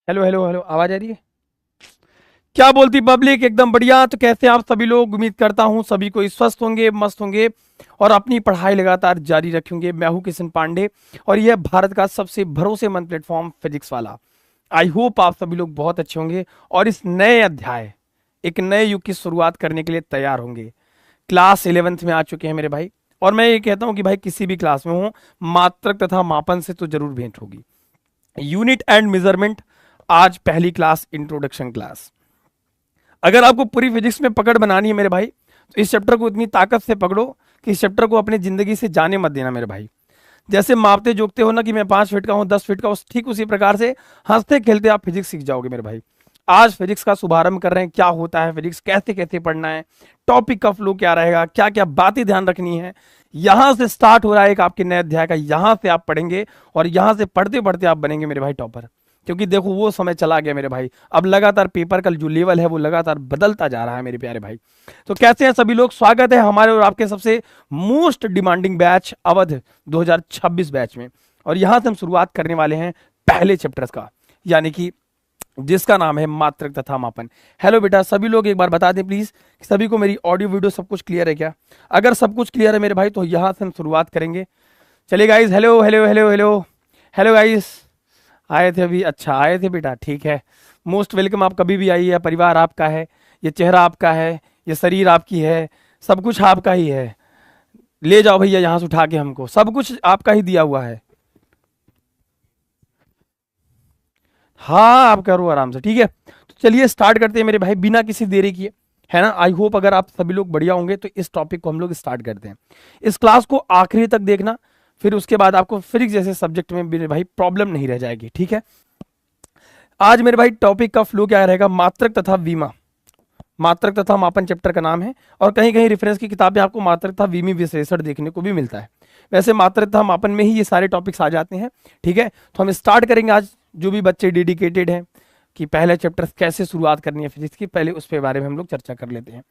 Hello hello hello, आवाज आ रही है? क्या बोलती पब्लिक? एकदम बढ़िया। तो कैसे आप सभी लोग? उम्मीद करता हूँ सभी को स्वस्थ होंगे, मस्त होंगे और अपनी पढ़ाई लगातार जारी रखेंगे। मैं हूँ किशन पांडे और यह भारत का सबसे भरोसेमंद प्लेटफॉर्म फिजिक्स वाला। आई होप आप सभी लोग बहुत अच्छे होंगे और इस नए अध्याय, एक नए युग की शुरुआत करने के लिए तैयार होंगे। क्लास 11th में आ चुके हैं मेरे भाई। और मैं ये कहता हूँ कि भाई किसी भी क्लास में हो, मात्रक तथा मापन से तो जरूर भेंट होगी। यूनिट एंड मेजरमेंट, आज पहली क्लास इंट्रोडक्शन क्लास। अगर आपको पूरी फिजिक्स में पकड़ बनानी है मेरे भाई, तो इस चैप्टर को इतनी ताकत से पकड़ो कि इस चैप्टर को अपनी जिंदगी से जाने मत देना मेरे भाई। जैसे मापते जोखते हो ना कि मैं 5 फीट का हूँ, 10 फीट का हूँ, ठीक उसी प्रकार से हंसते खेलते आप फिजिक्स सीख जाओगे मेरे भाई। आज फिजिक्स का शुभारंभ कर रहे हैं। क्या होता है फिजिक्स, कैसे कैसे पढ़ना है, टॉपिक का फ्लो क्या रहेगा, क्या क्या बातें ध्यान रखनी है, यहां से स्टार्ट हो रहा है एक आपके नए अध्याय का। यहां से आप पढ़ेंगे और यहां से पढ़ते पढ़ते आप बनेंगे मेरे भाई टॉपर। क्योंकि देखो वो समय चला गया मेरे भाई। अब लगातार पेपर का जो लेवल है वो लगातार बदलता जा रहा है मेरे प्यारे भाई। तो कैसे हैं सभी लोग? स्वागत है हमारे और आपके सबसे most demanding batch Awadh 2026 batch में। और यहां से हम शुरुआत करने वाले हैं पहले चैप्टर्स का, यानी कि जिसका नाम है मात्रक तथा मापन। हेलो बेटा, सभी लोग एक बार बता दें प्लीज कि सभी को मेरी ऑडियो वीडियो सब कुछ क्लियर है क्या? अगर सब कुछ क्लियर है मेरे भाई तो यहां से हम शुरुआत करेंगे। चलिए guys, hello hello hello hello hello guys. आए थे अभी? अच्छा आए थे बेटा, ठीक है। मोस्ट वेलकम, आप कभी भी आइए। परिवार आपका है, ये चेहरा आपका है, ये शरीर आपकी है, सब कुछ आपका ही है। ले जाओ भैया यहाँ से उठा के, हमको सब कुछ आपका ही दिया हुआ है। हाँ आप करो आराम से, ठीक है। तो चलिए स्टार्ट करते हैं मेरे भाई बिना किसी देरी किए, है ना। आई होप अगर आप सभी लोग बढ़िया होंगे तो इस टॉपिक को हम लोग स्टार्ट करते हैं। इस क्लास को आखिरी तक देखना, फिर उसके बाद आपको फिजिक्स जैसे सब्जेक्ट में मेरे भाई प्रॉब्लम नहीं रह जाएगी, ठीक है। आज मेरे भाई टॉपिक का फ्लो क्या रहेगा? मात्रक तथा विमा, मात्रक तथा मापन चैप्टर का नाम है। और कहीं कहीं रेफरेंस की किताब में आपको मात्रक तथा विमी विश्लेषण देखने को भी मिलता है। वैसे मात्रक तथा मापन में ही ये सारे टॉपिक्स आ जाते हैं, ठीक है। तो हम स्टार्ट करेंगे आज। जो भी बच्चे डेडिकेटेड हैं कि पहले चैप्टर कैसे शुरुआत करनी है फिजिक्स की, पहले उस पे बारे में हम लोग चर्चा कर लेते हैं।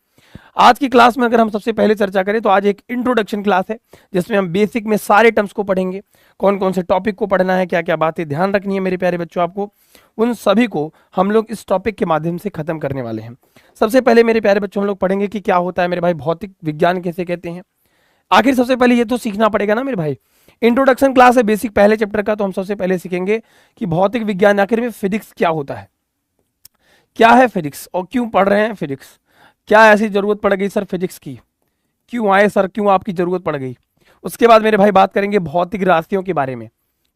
आज की क्लास में अगर हम सबसे पहले चर्चा करें तो आज एक इंट्रोडक्शन क्लास है, जिसमें हम बेसिक में सारे टर्म्स को पढ़ेंगे। कौन कौन से टॉपिक को पढ़ना है, क्या क्या बातें ध्यान रखनी है मेरे प्यारे बच्चों आपको, उन सभी को हम लोग इस टॉपिक के माध्यम से खत्म करने वाले हैं। सबसे पहले मेरे प्यारे बच्चों हम लोग पढ़ेंगे कि क्या होता है मेरे भाई भौतिक विज्ञान किसे कहते हैं। आखिर सबसे पहले ये तो सीखना पड़ेगा ना मेरे भाई। इंट्रोडक्शन क्लास है बेसिक पहले चैप्टर का, तो हम सबसे पहले सीखेंगे कि भौतिक विज्ञान आखिर में फिजिक्स क्या होता है, क्या है फिजिक्स और क्यों पढ़ रहे हैं फिजिक्स। क्या ऐसी जरूरत पड़ गई सर फिजिक्स की, क्यों आए सर, क्यों आपकी जरूरत पड़ गई। उसके बाद मेरे भाई बात करेंगे भौतिक राशियों के बारे में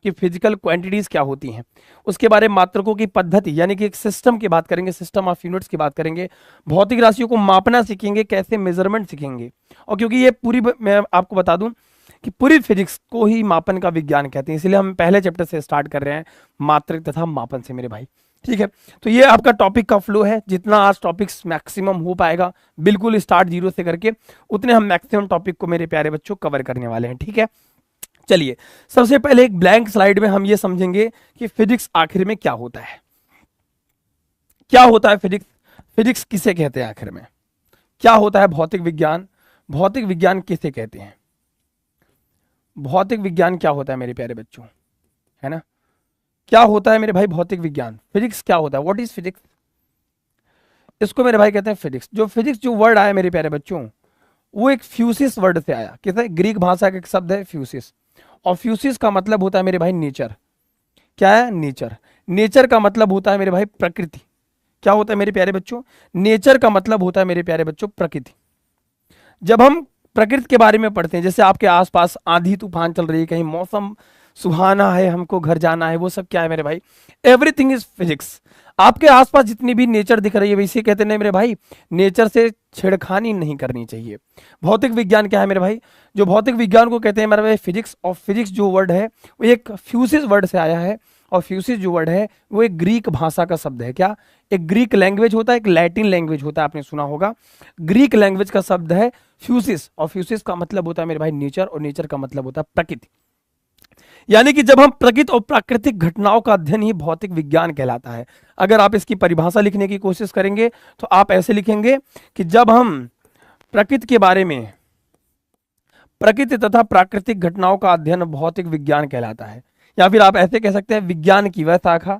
कि फिजिकल क्वांटिटीज क्या होती हैं। उसके बारे में मात्रकों की पद्धति यानी कि एक सिस्टम की बात करेंगे, सिस्टम ऑफ यूनिट्स की बात करेंगे। भौतिक राशियों को मापना सीखेंगे, कैसे मेजरमेंट सीखेंगे। और क्योंकि ये मैं आपको बता दूं कि पूरी फिजिक्स को ही मापन का विज्ञान कहते हैं, इसलिए हम पहले चैप्टर से स्टार्ट कर रहे हैं, मात्रक तथा मापन से मेरे भाई, ठीक है। तो ये आपका टॉपिक का फ्लो है। जितना आज टॉपिक्स मैक्सिमम हो पाएगा, बिल्कुल स्टार्ट जीरो से करके, उतने हम मैक्सिमम टॉपिक को मेरे प्यारे बच्चों कवर करने वाले हैं, ठीक है। चलिए सबसे पहले एक ब्लैंक स्लाइड में हम ये समझेंगे कि फिजिक्स आखिर में क्या होता है। क्या होता है फिजिक्स, फिजिक्स किसे कहते हैं आखिर में, क्या होता है भौतिक विज्ञान, भौतिक विज्ञान किसे कहते हैं, भौतिक विज्ञान क्या होता है मेरे प्यारे बच्चों, है ना। क्या होता है मेरे भाई भौतिक विज्ञान, फिजिक्स क्या होता है, व्हाट इज फिजिक्स। इसको मेरे भाई कहते हैं फिजिक्स। जो फिजिक्स जो वर्ड आया मेरे प्यारे बच्चों, वो एक फ्यूसिस वर्ड से आया। किसे? ग्रीक भाषा का एक शब्द है फ्यूसिस। और फ्यूसिस का मतलब होता है मेरे भाई नेचर। क्या है? नेचर। नेचर का मतलब होता है मेरे भाई प्रकृति। क्या होता है मेरे प्यारे बच्चों? नेचर का मतलब होता है मेरे प्यारे बच्चों प्रकृति। जब हम प्रकृति के बारे में पढ़ते हैं, जैसे आपके आसपास आंधी तूफान चल रही है, कहीं मौसम सुहाना है, हमको घर जाना है, वो सब क्या है मेरे भाई? Everything is physics. आपके आसपास जितनी भी नेचर दिख रही है, वैसे कहते हैं मेरे भाई नेचर से छेड़खानी नहीं करनी चाहिए। भौतिक विज्ञान क्या है मेरे भाई? जो भौतिक विज्ञान को कहते हैं मेरे भाई फिजिक्स। और फिजिक्स जो वर्ड है वो एक फ्यूसिस वर्ड से आया है। और फ्यूसिस जो वर्ड है वो एक ग्रीक भाषा का शब्द है। क्या? एक ग्रीक लैंग्वेज होता है, एक लैटिन लैंग्वेज होता है, आपने सुना होगा। ग्रीक लैंग्वेज का शब्द है फ्यूसिस। और फ्यूसिस का मतलब होता है मेरे भाई नेचर, और नेचर का मतलब होता है प्रकृति। यानी कि जब हम प्रकृति और प्राकृतिक घटनाओं का अध्ययन ही भौतिक विज्ञान कहलाता है। अगर आप इसकी परिभाषा लिखने की कोशिश करेंगे तो आप ऐसे लिखेंगे कि जब हम प्रकृति के बारे में, प्रकृति तथा प्राकृतिक घटनाओं का अध्ययन भौतिक विज्ञान कहलाता है। या फिर आप ऐसे कह सकते हैं विज्ञान की वह शाखा,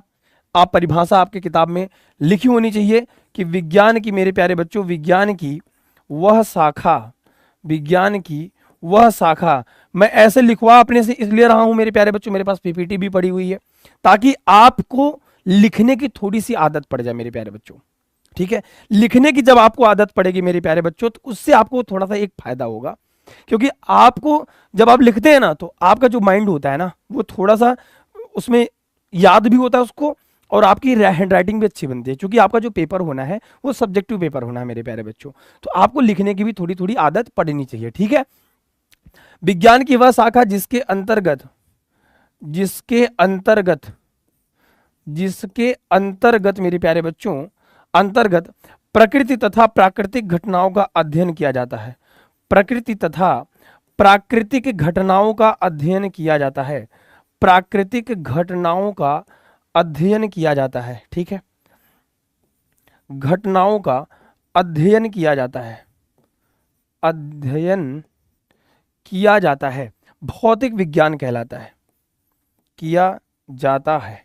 आप परिभाषा आपके किताब में लिखी होनी चाहिए कि विज्ञान की, मेरे प्यारे बच्चों, विज्ञान की वह शाखा, विज्ञान की वह शाखा, मैं ऐसे लिखवा अपने से इसलिए रहा हूं मेरे प्यारे बच्चों, मेरे पास पीपीटी भी पड़ी हुई है, ताकि आपको लिखने की थोड़ी सी आदत पड़ जाए मेरे प्यारे बच्चों। ठीक है, लिखने की जब आपको आदत पड़ेगी मेरे प्यारे बच्चों, तो उससे आपको थोड़ा सा एक फायदा होगा, क्योंकि आपको जब आप लिखते हैं ना, तो आपका जो माइंड होता है ना, वो थोड़ा सा उसमें याद भी होता है उसको, और आपकी हैंड राइटिंग भी अच्छी बनती है, क्योंकि आपका जो पेपर होना है वो सब्जेक्टिव पेपर होना है मेरे प्यारे बच्चों। तो आपको लिखने की भी थोड़ी थोड़ी आदत पड़नी चाहिए। ठीक है, विज्ञान की वह शाखा जिसके अंतर्गत, जिसके अंतर्गत, जिसके अंतर्गत मेरे प्यारे बच्चों, अंतर्गत प्रकृति तथा प्राकृतिक घटनाओं का अध्ययन किया जाता है, प्रकृति तथा प्राकृतिक घटनाओं का अध्ययन किया जाता है, प्राकृतिक घटनाओं का अध्ययन किया जाता है। ठीक है, घटनाओं का अध्ययन किया जाता है, अध्ययन किया जाता है, भौतिक विज्ञान कहलाता है, किया जाता है।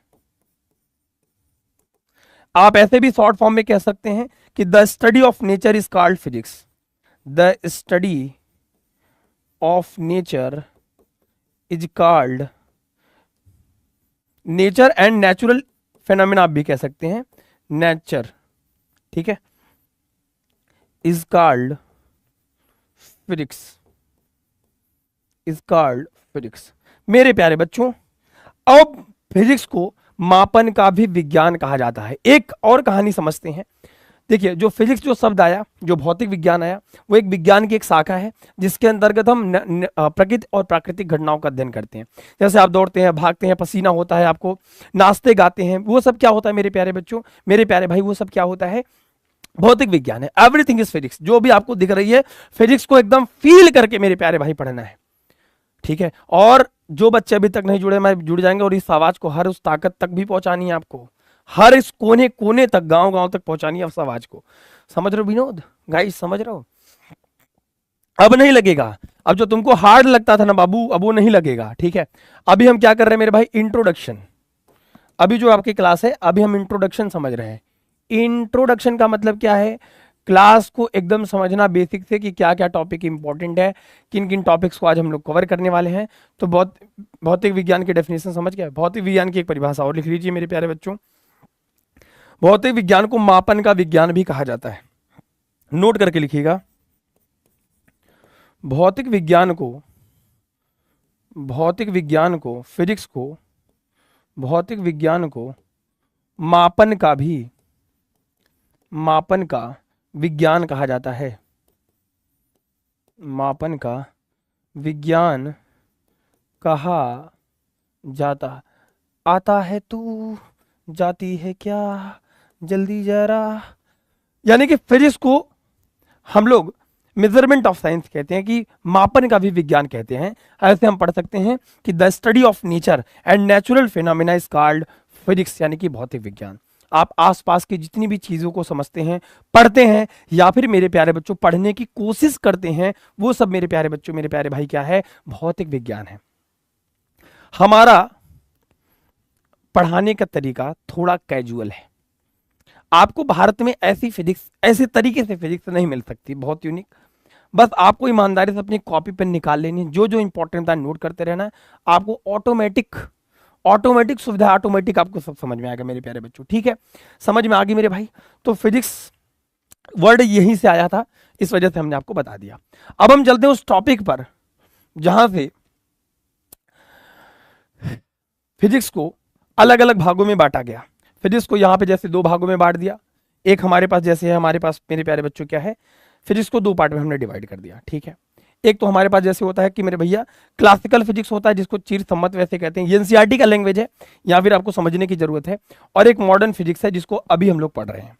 आप ऐसे भी शॉर्ट फॉर्म में कह सकते हैं कि the study of nature is called physics, the study of nature is called, nature and natural phenomena आप भी कह सकते हैं, नेचर, ठीक है, is called physics, is called physics. मेरे प्यारे बच्चों, अब फिजिक्स को मापन का भी विज्ञान कहा जाता है। एक और कहानी समझते हैं। देखिए, जो फिजिक्स जो शब्द आया, जो भौतिक विज्ञान आया, वो एक विज्ञान की एक शाखा है जिसके अंतर्गत हम प्रकृति और प्राकृतिक घटनाओं का अध्ययन करते हैं। जैसे आप दौड़ते हैं, भागते हैं, पसीना होता है आपको, नाचते गाते हैं, वो सब क्या होता है मेरे प्यारे बच्चों, मेरे प्यारे भाई, वो सब क्या होता है, भौतिक विज्ञान है। Everything is physics. जो भी आपको दिख रही है, फिजिक्स को एकदम फील करके मेरे प्यारे भाई पढ़ना है। ठीक है, और जो बच्चे अभी तक नहीं जुड़े, मैं जुड़ जाएंगे, और इस आवाज को हर उस ताकत तक भी पहुंचानी है आपको, हर इस कोने कोने तक, गांव गांव तक पहुंचानी है उस आवाज को। समझ रहे हो विनोद, गाइस समझ रहे हो? अब नहीं लगेगा, अब जो तुमको हार्ड लगता था ना बाबू, अब वो नहीं लगेगा। ठीक है, अभी हम क्या कर रहे हैं मेरे भाई, इंट्रोडक्शन। अभी जो आपकी क्लास है, अभी हम इंट्रोडक्शन समझ रहे हैं। इंट्रोडक्शन का मतलब क्या है, क्लास को एकदम समझना बेसिक से कि क्या क्या टॉपिक इंपॉर्टेंट है, किन किन टॉपिक्स को आज हम लोग कवर करने वाले हैं। तो भौतिक विज्ञान की डेफिनेशन समझ गया। भौतिक विज्ञान की एक परिभाषा और लिख लीजिए मेरे प्यारे बच्चों। भौतिक विज्ञान को मापन का विज्ञान भी कहा जाता है, नोट करके लिखिएगा। भौतिक विज्ञान को, भौतिक विज्ञान को, फिजिक्स को, भौतिक विज्ञान को मापन का भी, मापन का विज्ञान कहा जाता है, मापन का विज्ञान कहा जाता। आता है तू, जाती है क्या, जल्दी जरा। यानी कि फिजिक्स को हम लोग मेजरमेंट ऑफ साइंस कहते हैं, कि मापन का भी विज्ञान कहते हैं। ऐसे हम पढ़ सकते हैं कि the study of nature and natural phenomena is called physics, यानी कि भौतिक विज्ञान। आप आसपास की जितनी भी चीजों को समझते हैं, पढ़ते हैं, या फिर मेरे प्यारे बच्चों पढ़ने की कोशिश करते हैं, वो सब मेरे प्यारे बच्चों, मेरे प्यारे भाई क्या है, भौतिक विज्ञान है। हमारा पढ़ाने का तरीका थोड़ा कैजुअल है। आपको भारत में ऐसी फिजिक्स, ऐसे तरीके से फिजिक्स नहीं मिल सकती, बहुत यूनिक। बस आपको ईमानदारी से अपनी कॉपी पेन निकाल लेनी है, जो जो इंपॉर्टेंट था नोट करते रहना है। आपको ऑटोमेटिक सुविधा, ऑटोमेटिक आपको सब समझ में आएगा मेरे प्यारे बच्चों। ठीक है, समझ में आ गई मेरे भाई? तो फिजिक्स वर्ड यहीं से आया था, इस वजह से हमने आपको बता दिया। अब हम चलते हैं उस टॉपिक पर जहां से फिजिक्स को अलग अलग भागों में बांटा गया। फिजिक्स को यहाँ पे जैसे दो भागों में बांट दिया। एक हमारे पास जैसे है, हमारे पास मेरे प्यारे बच्चों क्या है, फिजिक्स को दो पार्ट में हमने डिवाइड कर दिया। ठीक है, एक तो हमारे पास जैसे होता है कि मेरे भैया क्लासिकल फिजिक्स होता है, जिसको चीर सम्मत वैसे कहते हैं, ये एनसीईआरटी का लैंग्वेज है, या फिर आपको समझने की जरूरत है। और एक मॉडर्न फिजिक्स है, जिसको अभी हम लोग पढ़ रहे हैं।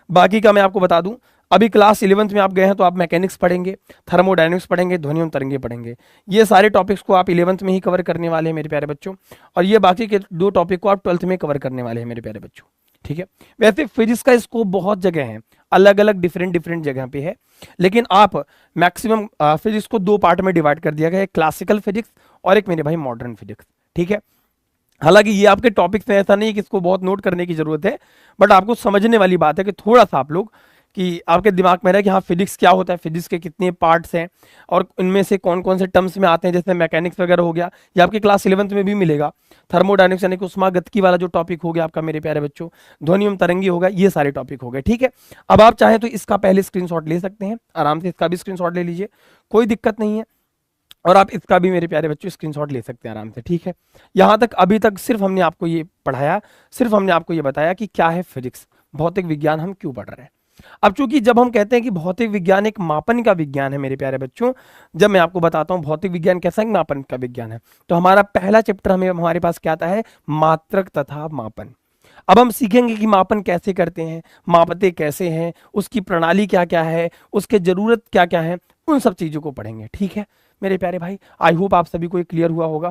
बाकी का मैं आपको बता दूं, अभी क्लास 11th में आप गए हैं तो आप मैकेनिक्स पढ़ेंगे, थर्मोडायनेमिक्स पढ़ेंगे, ध्वनि एवं तरंगे पढ़ेंगे। ये सारे टॉपिक्स को आप 11th में ही कवर करने वाले हैं मेरे प्यारे बच्चों, और ये बाकी के दो टॉपिक को आप 12th में कवर करने वाले हैं मेरे प्यारे बच्चों। ठीक है, वैसे फिजिक्स का स्कोप बहुत जगह है, अलग अलग डिफरेंट जगह पे है, लेकिन आप मैक्सिमम फिजिक्स को दो पार्ट में डिवाइड कर दिया गया है, क्लासिकल फिजिक्स और एक मेरे भाई मॉडर्न फिजिक्स। ठीक है, हालांकि ये आपके टॉपिक्स में ऐसा नहीं है कि इसको बहुत नोट करने की जरूरत है, बट आपको समझने वाली बात है कि थोड़ा सा आप लोग कि आपके दिमाग में रहे कि हाँ फिजिक्स क्या होता है, फिजिक्स के कितने पार्ट्स हैं और इनमें से कौन कौन से टर्म्स में आते हैं, जैसे मैकेनिक्स वगैरह हो गया, ये आपके क्लास 11th में भी मिलेगा। थर्मोडायनेमिक्स यानी कि उष्मागतिकी वाला जो टॉपिक हो गया आपका मेरे प्यारे बच्चों, ध्वनि एवं तरंगी हो गया, ये सारे टॉपिक हो गए। ठीक है, अब आप चाहें तो इसका पहले स्क्रीनशॉट ले सकते हैं, आराम से इसका भी स्क्रीनशॉट ले लीजिए, कोई दिक्कत नहीं है। और आप इसका भी मेरे प्यारे बच्चों स्क्रीनशॉट ले सकते हैं आराम से। ठीक है, यहां तक अभी तक सिर्फ हमने आपको ये पढ़ाया, सिर्फ हमने आपको ये बताया कि क्या है फिजिक्स, भौतिक विज्ञान हम क्यों पढ़ रहे हैं। अब चूंकि जब हम कहते हैं कि भौतिक विज्ञान एक मापन का विज्ञान है मेरे प्यारे बच्चों, जब मैं आपको बताता हूं भौतिक विज्ञान कैसा एक मापन का विज्ञान है, तो हमारा पहला चैप्टर हमारे पास क्या आता है, मात्रक तथा मापन। अब हम सीखेंगे कि मापन कैसे करते हैं, मापते कैसे हैं, उसकी प्रणाली क्या क्या है, उसके जरूरत क्या क्या है, उन सब चीजों को पढ़ेंगे। ठीक है मेरे प्यारे भाई, आई होप आप सभी को ये क्लियर हुआ होगा।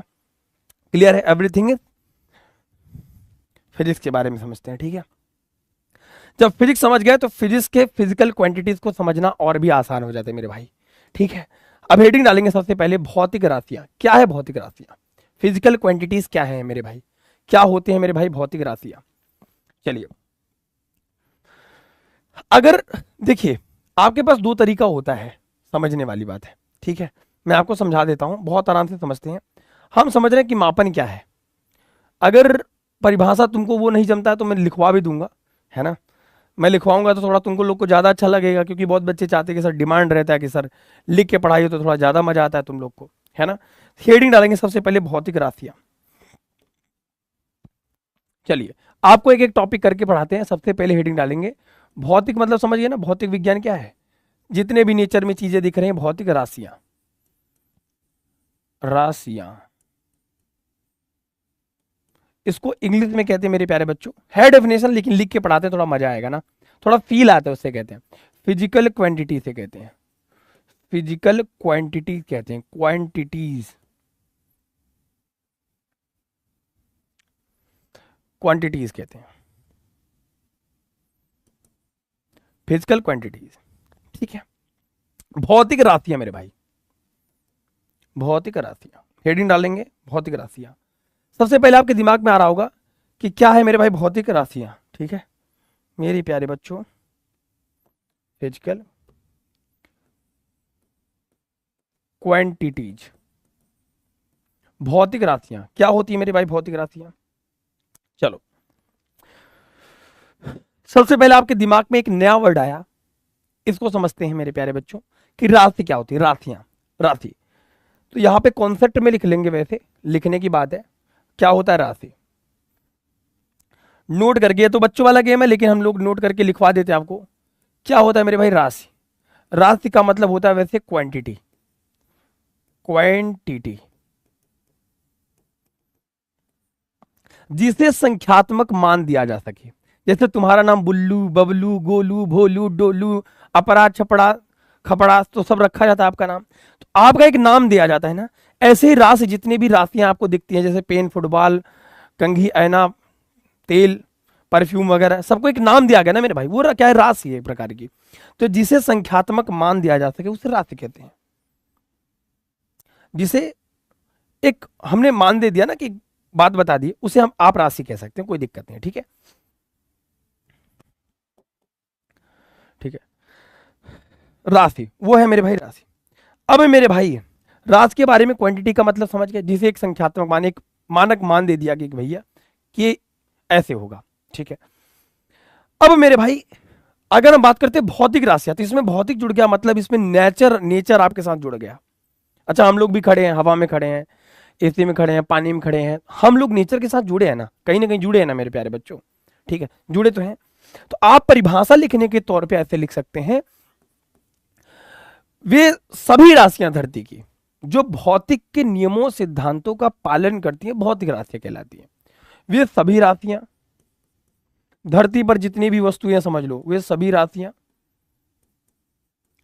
क्लियर है एवरीथिंग? फिजिक्स के बारे में समझते हैं। ठीक है, जब फिजिक्स समझ गए तो फिजिक्स के फिजिकल क्वांटिटीज को समझना और भी आसान हो जाता है मेरे भाई। ठीक है, अब हेडिंग डालेंगे सबसे पहले भौतिक राशियां। क्या है भौतिक राशियां, फिजिकल क्वांटिटीज क्या है मेरे भाई, क्या होते हैं मेरे भाई भौतिक राशियां। चलिए, अगर देखिए आपके पास दो तरीका होता है, समझने वाली बात है। ठीक है, मैं आपको समझा देता हूं, बहुत आराम से समझते हैं। हम समझ रहे हैं कि मापन क्या है, अगर परिभाषा तुमको वो नहीं जमता है तो मैं लिखवा भी दूंगा, है ना। मैं लिखवाऊंगा तो थोड़ा तुमको लोग को ज़्यादा अच्छा लगेगा, क्योंकि बहुत बच्चे चाहते हैं कि सर, डिमांड रहता है कि सर लिख के पढ़ाइए तो थोड़ा ज़्यादा मजा आता है तुम लोग को, है ना। हेडिंग डालेंगे सबसे पहले भौतिक राशियां। चलिए, आपको एक एक टॉपिक करके पढ़ाते हैं। सबसे पहले हेडिंग डालेंगे भौतिक, मतलब समझिए ना भौतिक विज्ञान क्या है, जितने भी नेचर में चीजें दिख रही हैं, भौतिक राशियां। राशियां, इसको इंग्लिश में कहते हैं मेरे प्यारे बच्चों, है डेफिनेशन, लेकिन लिख के पढ़ाते हैं थोड़ा मजा आएगा ना, थोड़ा फील आता है, उससे कहते हैं फिजिकल क्वांटिटी से कहते हैं, फिजिकल क्वांटिटी कहते हैं, क्वांटिटीज, क्वांटिटीज कहते हैं, फिजिकल क्वांटिटीज। ठीक है, भौतिक राशियां मेरे भाई, भौतिक राशियां, हेडिंग डालेंगे भौतिक राशियां। सबसे पहले आपके दिमाग में आ रहा होगा कि क्या है मेरे भाई भौतिक राशियां। ठीक है मेरे प्यारे बच्चों, फिजिकल क्वांटिटीज, भौतिक राशियां क्या होती है मेरे भाई भौतिक राशियां। चलो, सबसे पहले आपके दिमाग में एक नया वर्ड आया, इसको समझते हैं मेरे प्यारे बच्चों कि राशि क्या होती है, राशियां, राशि। तो यहां पे कॉन्सेप्ट में लिख लेंगे, वैसे लिखने की बात है, क्या होता है राशि, नोट करके। तो बच्चों वाला गेम है, लेकिन हम लोग नोट करके लिखवा देते हैं आपको। क्या होता है मेरे भाई राशि, राशि का मतलब होता है वैसे क्वांटिटी, क्वांटिटी जिसे संख्यात्मक मान दिया जा सके। जैसे तुम्हारा नाम बुल्लू, बबलू, गोलू, भोलू, डोलू, अपरा, छपड़ा, खपड़ा, तो सब रखा जाता है आपका नाम, तो आपका एक नाम दिया जाता है ना। ऐसे ही राशि, जितनी भी राशियां आपको दिखती हैं, जैसे पेन, फुटबॉल, कंघी, ऐना, तेल, परफ्यूम वगैरह, सबको एक नाम दिया गया ना मेरे भाई, वो क्या है, राशि है एक प्रकार की। तो जिसे संख्यात्मक मान दिया जा सके उसे राशि कहते हैं। जिसे एक हमने मान दे दिया ना, कि बात बता दी, उसे हम आप राशि कह सकते हैं, कोई दिक्कत नहीं है। ठीक है, ठीक है, राशि वो है मेरे भाई राशि। अब मेरे भाई राशि के बारे में क्वांटिटी का मतलब समझ गए, जिसे एक संख्यात्मक मान, एक मानक मान दे दिया कि भैया कि ऐसे होगा। ठीक है, अब मेरे भाई अगर हम बात करते हैं भौतिक राशियां, तो इसमें भौतिक जुड़ गया, मतलब इसमें नेचर, नेचर आपके साथ जुड़ गया। अच्छा, हम लोग भी खड़े हैं, हवा में खड़े हैं, एसी में खड़े हैं, पानी में खड़े हैं, हम लोग नेचर के साथ जुड़े हैं ना कहीं जुड़े हैं ना मेरे प्यारे बच्चों। ठीक है, जुड़े तो हैं। तो आप परिभाषा लिखने के तौर पे ऐसे लिख सकते हैं, वे सभी राशियां धरती की जो भौतिक के नियमों सिद्धांतों का पालन करती हैं, भौतिक राशियां कहलाती हैं। वे सभी राशियां, धरती पर जितनी भी वस्तुएं समझ लो, वे सभी राशियां,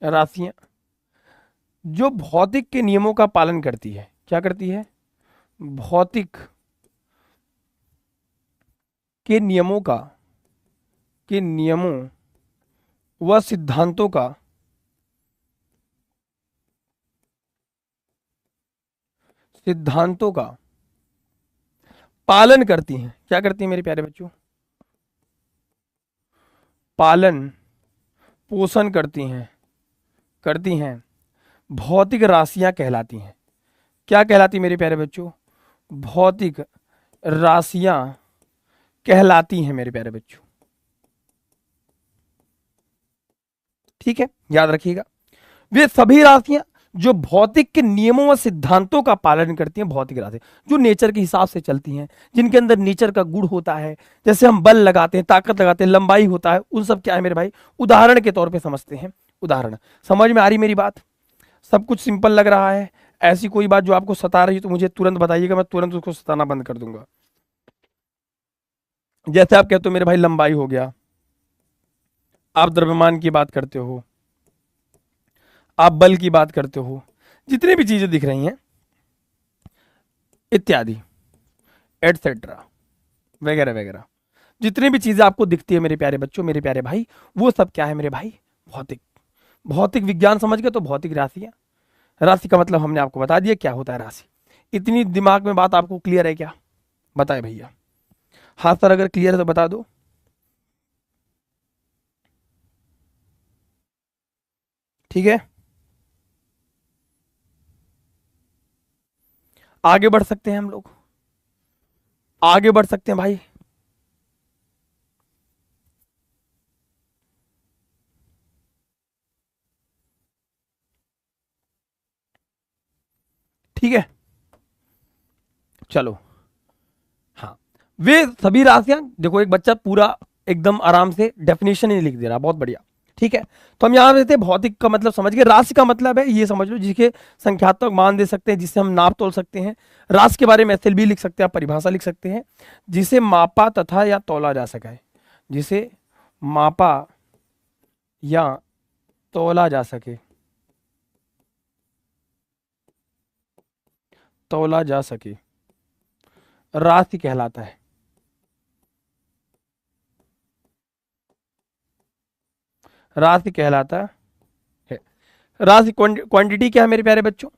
राशियां जो भौतिक के नियमों का पालन करती है। क्या करती है, भौतिक के नियमों का, के नियमों व सिद्धांतों का, सिद्धांतों का पालन करती हैं। क्या करती हैं मेरे प्यारे बच्चों? पालन पोषण करती हैं भौतिक राशियां कहलाती हैं। क्या कहलाती मेरे प्यारे बच्चों? भौतिक राशियां कहलाती हैं मेरे प्यारे बच्चों। ठीक है, याद रखिएगा। वे सभी राशियां जो भौतिक के नियमों व सिद्धांतों का पालन करती हैं, भौतिक राशि जो नेचर के हिसाब से चलती हैं, जिनके अंदर नेचर का गुण होता है, जैसे हम बल लगाते हैं, ताकत लगाते हैं, लंबाई होता है, उन सब क्या है मेरे भाई? उदाहरण के तौर पे समझते हैं। उदाहरण समझ में आ रही मेरी बात? सब कुछ सिंपल लग रहा है? ऐसी कोई बात जो आपको सता रही है तो मुझे तुरंत बताइएगा, मैं तुरंत उसको सताना बंद कर दूंगा। जैसे आप कहते हो मेरे भाई लंबाई हो गया, आप द्रव्यमान की बात करते हो, आप बल की बात करते हो, जितनी भी चीजें दिख रही हैं इत्यादि एटसेट्रा वगैरह वगैरह, जितनी भी चीजें आपको दिखती है मेरे प्यारे बच्चों, मेरे प्यारे भाई, वो सब क्या है मेरे भाई? भौतिक। भौतिक विज्ञान समझ गए तो भौतिक राशियां। राशि का मतलब हमने आपको बता दिया क्या होता है राशि। इतनी दिमाग में बात आपको क्लियर है क्या? बताए भैया। हाँ सर, अगर क्लियर है तो बता दो। ठीक है, आगे बढ़ सकते हैं हम लोग, आगे बढ़ सकते हैं भाई। ठीक है, चलो। हाँ, वे सभी राशियां, देखो एक बच्चा पूरा एकदम आराम से डेफिनेशन ही लिख दे रहा, बहुत बढ़िया। ठीक है, तो हम यहां रहते भौतिक का मतलब समझ गए। राशि का मतलब है ये समझ लो जिसके संख्यात्मक मान दे सकते हैं, जिससे हम नाप तोल सकते हैं। राशि के बारे में ऐसे भी लिख सकते हैं, आप परिभाषा लिख सकते हैं, जिसे मापा तथा या तौला जा सके, जिसे मापा या तौला जा सके, तौला जा सके, राशि कहलाता है। राशि कहलाता है। राशि क्वांटिटी क्या है मेरे प्यारे बच्चों?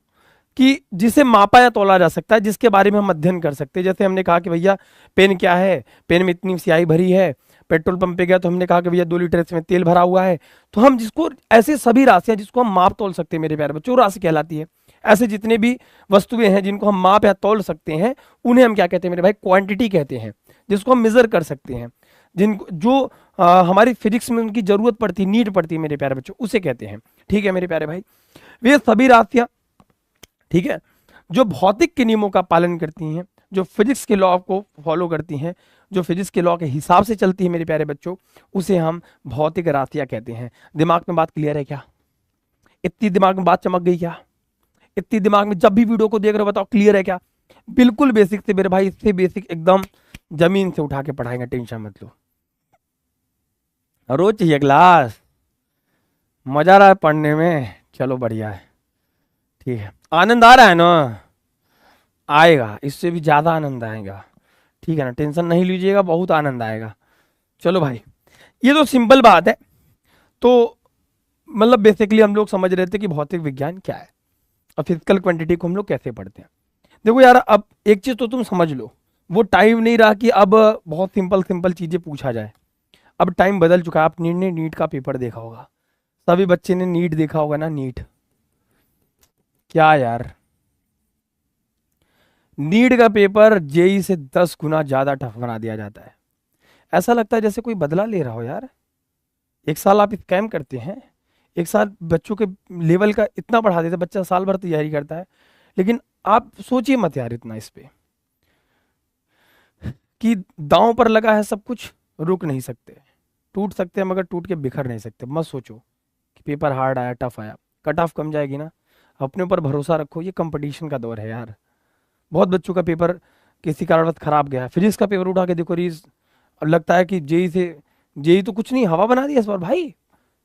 कि जिसे मापा या तौला जा सकता है, जिसके बारे में हम अध्ययन कर सकते हैं। जैसे हमने कहा कि भैया पेन क्या है, पेन में इतनी स्याही भरी है। पेट्रोल पंप पे गया तो हमने कहा कि भैया 2 लीटर इसमें तेल भरा हुआ है। तो हम जिसको, ऐसे सभी राशियां जिसको हम माप तौल सकते हैं मेरे प्यारे बच्चों, राशि कहलाती है। ऐसे जितने भी वस्तुएं हैं जिनको हम माप या तौल सकते हैं, उन्हें हम क्या कहते हैं मेरे भाई? क्वांटिटी कहते हैं। जिसको हम मेजर कर सकते हैं, जिनको जो हमारी फिजिक्स में उनकी जरूरत पड़ती है, नीड पड़ती है मेरे प्यारे बच्चों, उसे कहते हैं। ठीक है मेरे प्यारे भाई, वे सभी राशियां, ठीक है, जो भौतिक के नियमों का पालन करती हैं, जो फिजिक्स के लॉ को फॉलो करती हैं, जो फिजिक्स के लॉ के हिसाब से चलती है मेरे प्यारे बच्चों, उसे हम भौतिक राशियां कहते हैं। दिमाग में बात क्लियर है क्या? इतनी दिमाग में बात चमक गई क्या? इतनी दिमाग में जब भी वीडियो को देख रहे हो बताओ क्लियर है क्या? बिल्कुल बेसिक से मेरे भाई, इससे बेसिक एकदम जमीन से उठा के पढ़ाएंगे, टेंशन मत लो। रोज चाहिए क्लास, मजा आ रहा है पढ़ने में, चलो बढ़िया है। ठीक है, आनंद आ रहा है ना? आएगा, इससे भी ज्यादा आनंद आएगा। ठीक है ना, टेंशन नहीं लीजिएगा, बहुत आनंद आएगा। चलो भाई, ये तो सिंपल बात है। तो मतलब बेसिकली हम लोग समझ रहे थे कि भौतिक विज्ञान क्या है और फिजिकल क्वांटिटी को हम लोग कैसे पढ़ते हैं। देखो यार, अब एक चीज तो तुम समझ लो, वो टाइम नहीं रहा कि अब बहुत सिंपल सिंपल चीजें पूछा जाए। अब टाइम बदल चुका है। आप नीट का पेपर देखा होगा, सभी बच्चे ने नीट देखा होगा ना? नीट क्या यार, नीट का पेपर जेई से 10 गुना ज्यादा टफ बना दिया जाता है। ऐसा लगता है जैसे कोई बदला ले रहा हो यार। एक साल आप स्कैम करते हैं, एक साल बच्चों के लेवल का इतना बढ़ा देते हैं, बच्चा साल भर तैयारी करता है। लेकिन आप सोचिए मत यार इतना इस पे, कि दांव पर लगा है सब कुछ, रुक नहीं सकते, टूट सकते हैं मगर टूट के बिखर नहीं सकते। मत सोचो कि पेपर हार्ड आया, टफ आया, कट ऑफ कम जाएगी ना। अपने ऊपर भरोसा रखो, ये कंपटीशन का दौर है यार। बहुत बच्चों का पेपर किसी कारणवश खराब गया है। फिजिक्स का पेपर उठा के देखो रीज, और लगता है कि जेई से, जेई तो कुछ नहीं, हवा बना दिया इस बार भाई,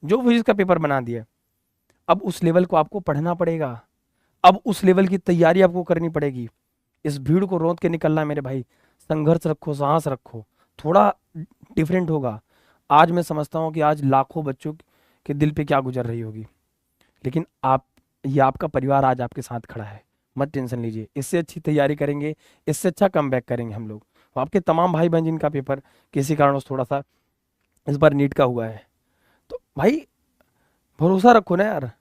जो फिजिक्स का पेपर बना दिया। अब उस लेवल को आपको पढ़ना पड़ेगा, अब उस लेवल की तैयारी आपको करनी पड़ेगी। इस भीड़ को रोक के निकलना है मेरे भाई। संघर्ष रखो, साहस रखो, थोड़ा डिफरेंट होगा। आज मैं समझता हूँ कि आज लाखों बच्चों के दिल पे क्या गुजर रही होगी, लेकिन आप, ये आपका परिवार आज आपके साथ खड़ा है। मत टेंशन लीजिए, इससे अच्छी तैयारी करेंगे, इससे अच्छा कमबैक करेंगे हम लोग। तो आपके तमाम भाई बहन जिनका पेपर किसी कारणवश थोड़ा सा इस बार नीट का हुआ है, तो भाई भरोसा रखो ना यार,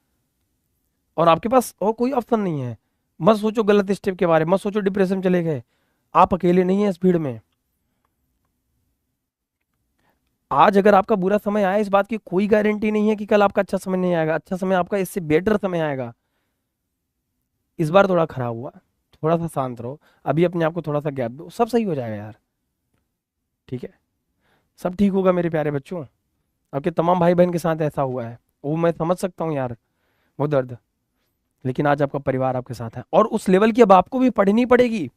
और आपके पास और कोई ऑप्शन नहीं है। मत सोचो गलत स्टेप के बारे में, मत सोचो डिप्रेशन में चले गए, आप अकेले नहीं है इस भीड़ में। आज अगर आपका बुरा समय आया, इस बात की कोई गारंटी नहीं है कि कल आपका अच्छा समय नहीं आएगा, अच्छा समय आपका इससे बेटर समय आएगा। इस बार थोड़ा खराब हुआ, थोड़ा सा शांत रहो, अभी अपने आप को थोड़ा सा गैप दो, सब सही हो जाएगा यार, ठीक है, सब ठीक होगा मेरे प्यारे बच्चों। आपके तमाम भाई बहन के साथ ऐसा हुआ है, वो मैं समझ सकता हूँ यार, वो दर्द, लेकिन आज आपका परिवार आपके साथ है, और उस लेवल की अब आपको भी पढ़नी पड़ेगी।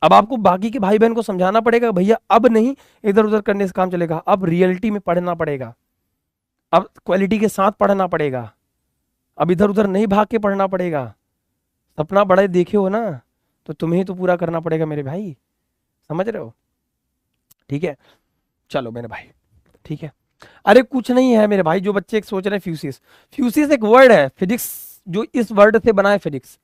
अब आपको बाकी के भाई बहन को समझाना पड़ेगा, भैया अब नहीं इधर उधर करने से काम चलेगा, अब रियलिटी में पढ़ना पड़ेगा, अब क्वालिटी के साथ पढ़ना पड़ेगा, अब इधर उधर नहीं भाग के पढ़ना पड़ेगा। सपना बड़ा देखे हो ना, तो तुम्हें तो पूरा करना पड़ेगा मेरे भाई, समझ रहे हो, ठीक है। चलो मेरे भाई, ठीक है। अरे कुछ नहीं है मेरे भाई, जो बच्चे एक सोच रहे हैं फ्यूसिस, फ्यूसिस एक वर्ड है, फिजिक्स जो इस वर्ड से बना है फिजिक्स।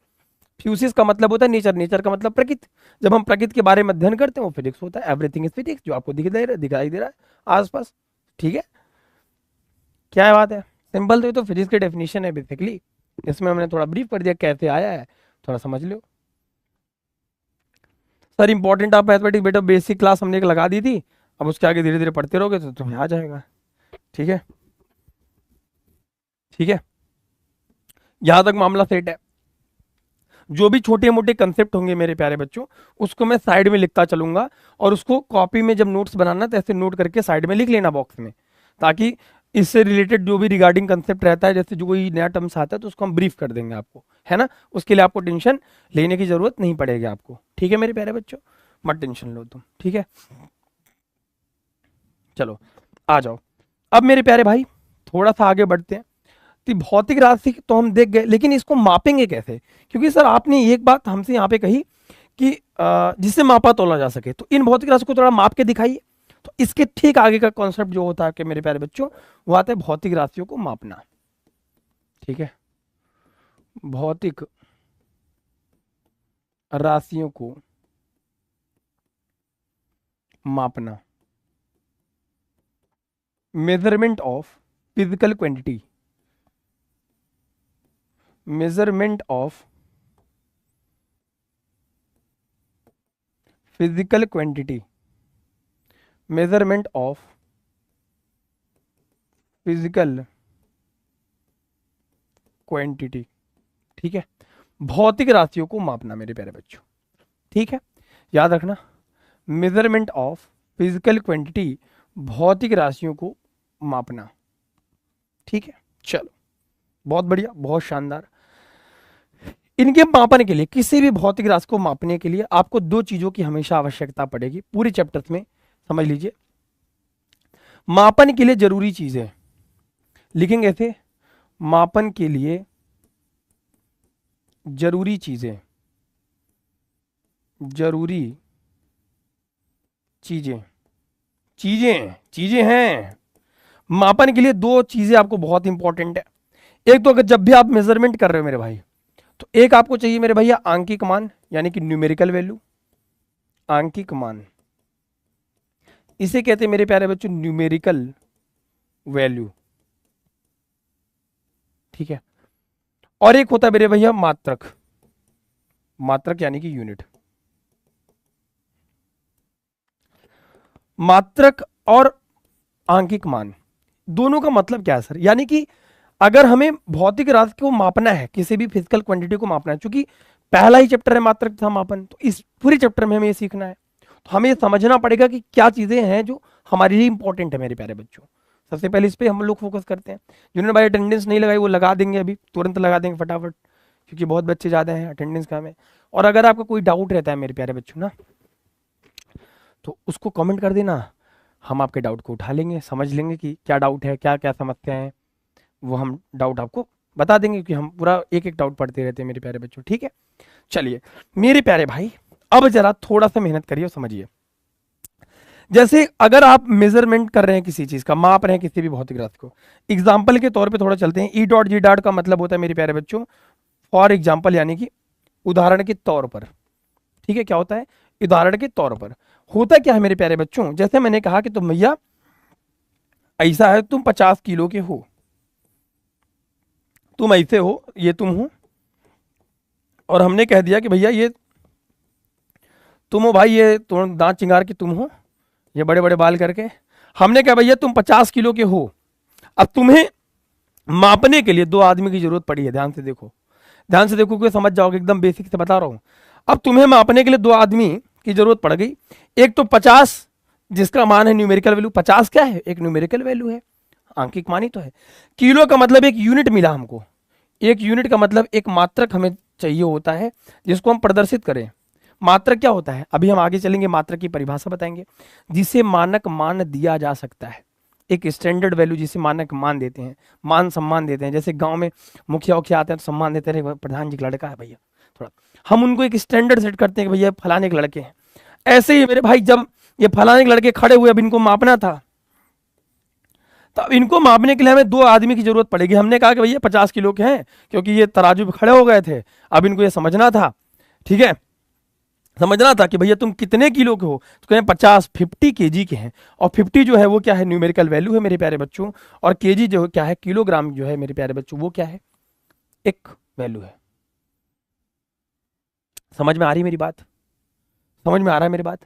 फ्यूसिस का मतलब होता है नेचर, नेचर का मतलब प्रकृति। जब हम प्रकृति के बारे में अध्ययन करते हैं वो फिजिक्स होता है, एवरीथिंग इज फिजिक्स, जो आपको दिखाई दे रहा है आसपास, ठीक है। क्या है बात है, सिंपल, तो ये तो फिजिक्स की डेफिनेशन है बेसिकली, इसमें हमने थोड़ा ब्रीफ कर दिया कैसे आया है, थोड़ा समझ लो। सर इंपॉर्टेंट ऑफ मैथमेटिक्स बेटा बेसिक क्लास हमने एक लगा दी थी, अब उसके आगे धीरे धीरे पढ़ते रहोगे तो तुम्हें आ जाएगा, ठीक है, ठीक है, यहां तक मामला सेट है। जो भी छोटे मोटे कंसेप्ट होंगे मेरे प्यारे बच्चों, उसको मैं साइड में लिखता चलूंगा, और उसको कॉपी में जब नोट्स बनाना तो ऐसे नोट करके साइड में लिख लेना बॉक्स में, ताकि इससे रिलेटेड जो भी रिगार्डिंग कंसेप्ट रहता है, जैसे जो कोई नया टर्म्स आता है तो उसको हम ब्रीफ कर देंगे आपको, है ना, उसके लिए आपको टेंशन लेने की जरूरत नहीं पड़ेगी आपको, ठीक है मेरे प्यारे बच्चों, मत टेंशन लो तुम, ठीक है। चलो आ जाओ, अब मेरे प्यारे भाई थोड़ा सा आगे बढ़ते हैं। तो भौतिक राशि तो हम देख गए, लेकिन इसको मापेंगे कैसे, क्योंकि सर आपने एक बात हमसे यहाँ पे कही कि जिससे मापा तोला जा सके, तो इन भौतिक राशि को थोड़ा माप के दिखाइए। तो इसके ठीक आगे का कॉन्सेप्ट जो होता है कि मेरे प्यारे बच्चों, वो आता है भौतिक राशियों को मापना, ठीक है, भौतिक राशियों को मापना, measurement of physical quantity, measurement of physical quantity, measurement of physical quantity, ठीक है, भौतिक राशियों को मापना मेरे प्यारे बच्चों, ठीक है, याद रखना, मेजरमेंट ऑफ फिजिकल क्वांटिटी, भौतिक राशियों को मापना, ठीक है। चलो बहुत बढ़िया, बहुत शानदार। इनके मापन के लिए, किसी भी भौतिक राशि को मापने के लिए आपको दो चीजों की हमेशा आवश्यकता पड़ेगी, पूरे चैप्टर्स में समझ लीजिए। मापन के लिए जरूरी चीजें लिखेंगे ऐसे, मापन के लिए जरूरी चीजें, जरूरी चीजें, चीजें चीजें हैं। मापन के लिए दो चीजें आपको बहुत इंपॉर्टेंट है। एक तो अगर जब भी आप मेजरमेंट कर रहे हो मेरे भाई, तो एक आपको चाहिए मेरे भैया आंकिक मान, यानी कि न्यूमेरिकल वैल्यू, आंकिक मान, इसे कहते हैं मेरे प्यारे बच्चों न्यूमेरिकल वैल्यू, ठीक है। और एक होता है मेरे भैया मात्रक, मात्रक यानी कि यूनिट। मात्रक और आंकिक मान दोनों का मतलब क्या है सर, यानी कि अगर हमें भौतिक राशि को मापना है, किसी भी फिजिकल क्वांटिटी को मापना है, क्योंकि पहला ही चैप्टर है मात्रक तथा मापन, तो इस पूरे चैप्टर में हमें ये सीखना है, तो हमें ये समझना पड़ेगा कि क्या चीजें हैं जो हमारे लिए इंपॉर्टेंट है मेरे प्यारे बच्चों। सबसे पहले इस पे हम लोग फोकस करते हैं। जिन्होंने भाई अटेंडेंस नहीं लगाई वो लगा देंगे, अभी तुरंत लगा देंगे फटाफट, क्योंकि बहुत बच्चे ज्यादा हैं, अटेंडेंस कम है। और अगर आपका कोई डाउट रहता है मेरे प्यारे बच्चों ना, तो उसको कमेंट कर देना, हम आपके डाउट को उठा लेंगे, समझ लेंगे कि क्या डाउट है, क्या क्या समस्या है, वो हम डाउट आपको बता देंगे, क्योंकि हम पूरा एक एक डाउट पढ़ते रहते हैं मेरे प्यारे बच्चों, ठीक है। चलिए मेरे प्यारे भाई, अब जरा थोड़ा सा मेहनत करिए और समझिए। जैसे अगर आप मेजरमेंट कर रहे हैं किसी चीज का, माप रहे हैं किसी भी भौतिक राशि को, एग्जाम्पल के तौर पे थोड़ा चलते हैं। ई डॉट जी डॉट का मतलब होता है मेरे प्यारे बच्चों फॉर एग्जाम्पल, यानी कि उदाहरण के तौर पर, ठीक है। क्या होता है उदाहरण के तौर पर होता क्या है मेरे प्यारे बच्चों, जैसे मैंने कहा कि तुम भैया ऐसा है, तुम 50 किलो के हो, तुम ऐसे हो, ये तुम हो, और हमने कह दिया कि भैया ये तुम हो भाई, ये तुम दांत चिंगार के तुम हो, ये बड़े बड़े बाल करके, हमने कहा भैया तुम 50 किलो के हो। अब तुम्हें मापने के लिए दो आदमी की जरूरत पड़ी है, ध्यान से देखो, ध्यान से देखो कि समझ जाओगे, एकदम बेसिक से बता रहा हूं। अब तुम्हें मापने के लिए दो आदमी की जरूरत पड़ गई। एक तो 50 जिसका मान है न्यूमेरिकल वैल्यू, 50 क्या है, एक न्यूमेरिकल वैल्यू है, आंकिक मान ही तो है। किलो का मतलब एक यूनिट मिला हमको, एक यूनिट का मतलब एक मात्रक हमें चाहिए होता है जिसको हम प्रदर्शित करें। मात्रक क्या होता है, अभी हम आगे चलेंगे मात्रक की परिभाषा बताएंगे, जिसे मानक मान दिया जा सकता है, एक स्टैंडर्ड वैल्यू जिसे मानक मान देते हैं, मान सम्मान देते हैं। जैसे गांव में मुखिया उखिया आते हैं तो सम्मान देते हैं, प्रधान जी का लड़का है भैया, थोड़ा हम उनको एक स्टैंडर्ड सेट करते हैं कि भैया फलाने के लड़के हैं। ऐसे ही मेरे भाई जब ये फलाने के लड़के खड़े हुए, अब इनको मापना था, तब इनको मापने के लिए हमें दो आदमी की जरूरत पड़ेगी। हमने कहा कि भैया 50 किलो के हैं, क्योंकि ये तराजू पे खड़े हो गए थे, अब इनको ये समझना था, ठीक है, समझना था कि भैया तुम कितने किलो के हो, तो कहें 50 50 केजी के हैं। और 50 जो है वो क्या है, न्यूमेरिकल वैल्यू है मेरे प्यारे बच्चों, और केजी जो क्या है, किलोग्राम जो है मेरे प्यारे बच्चों, वो क्या है, एक वैल्यू है। समझ में आ रही मेरी बात, समझ में आ रहा है मेरी बात?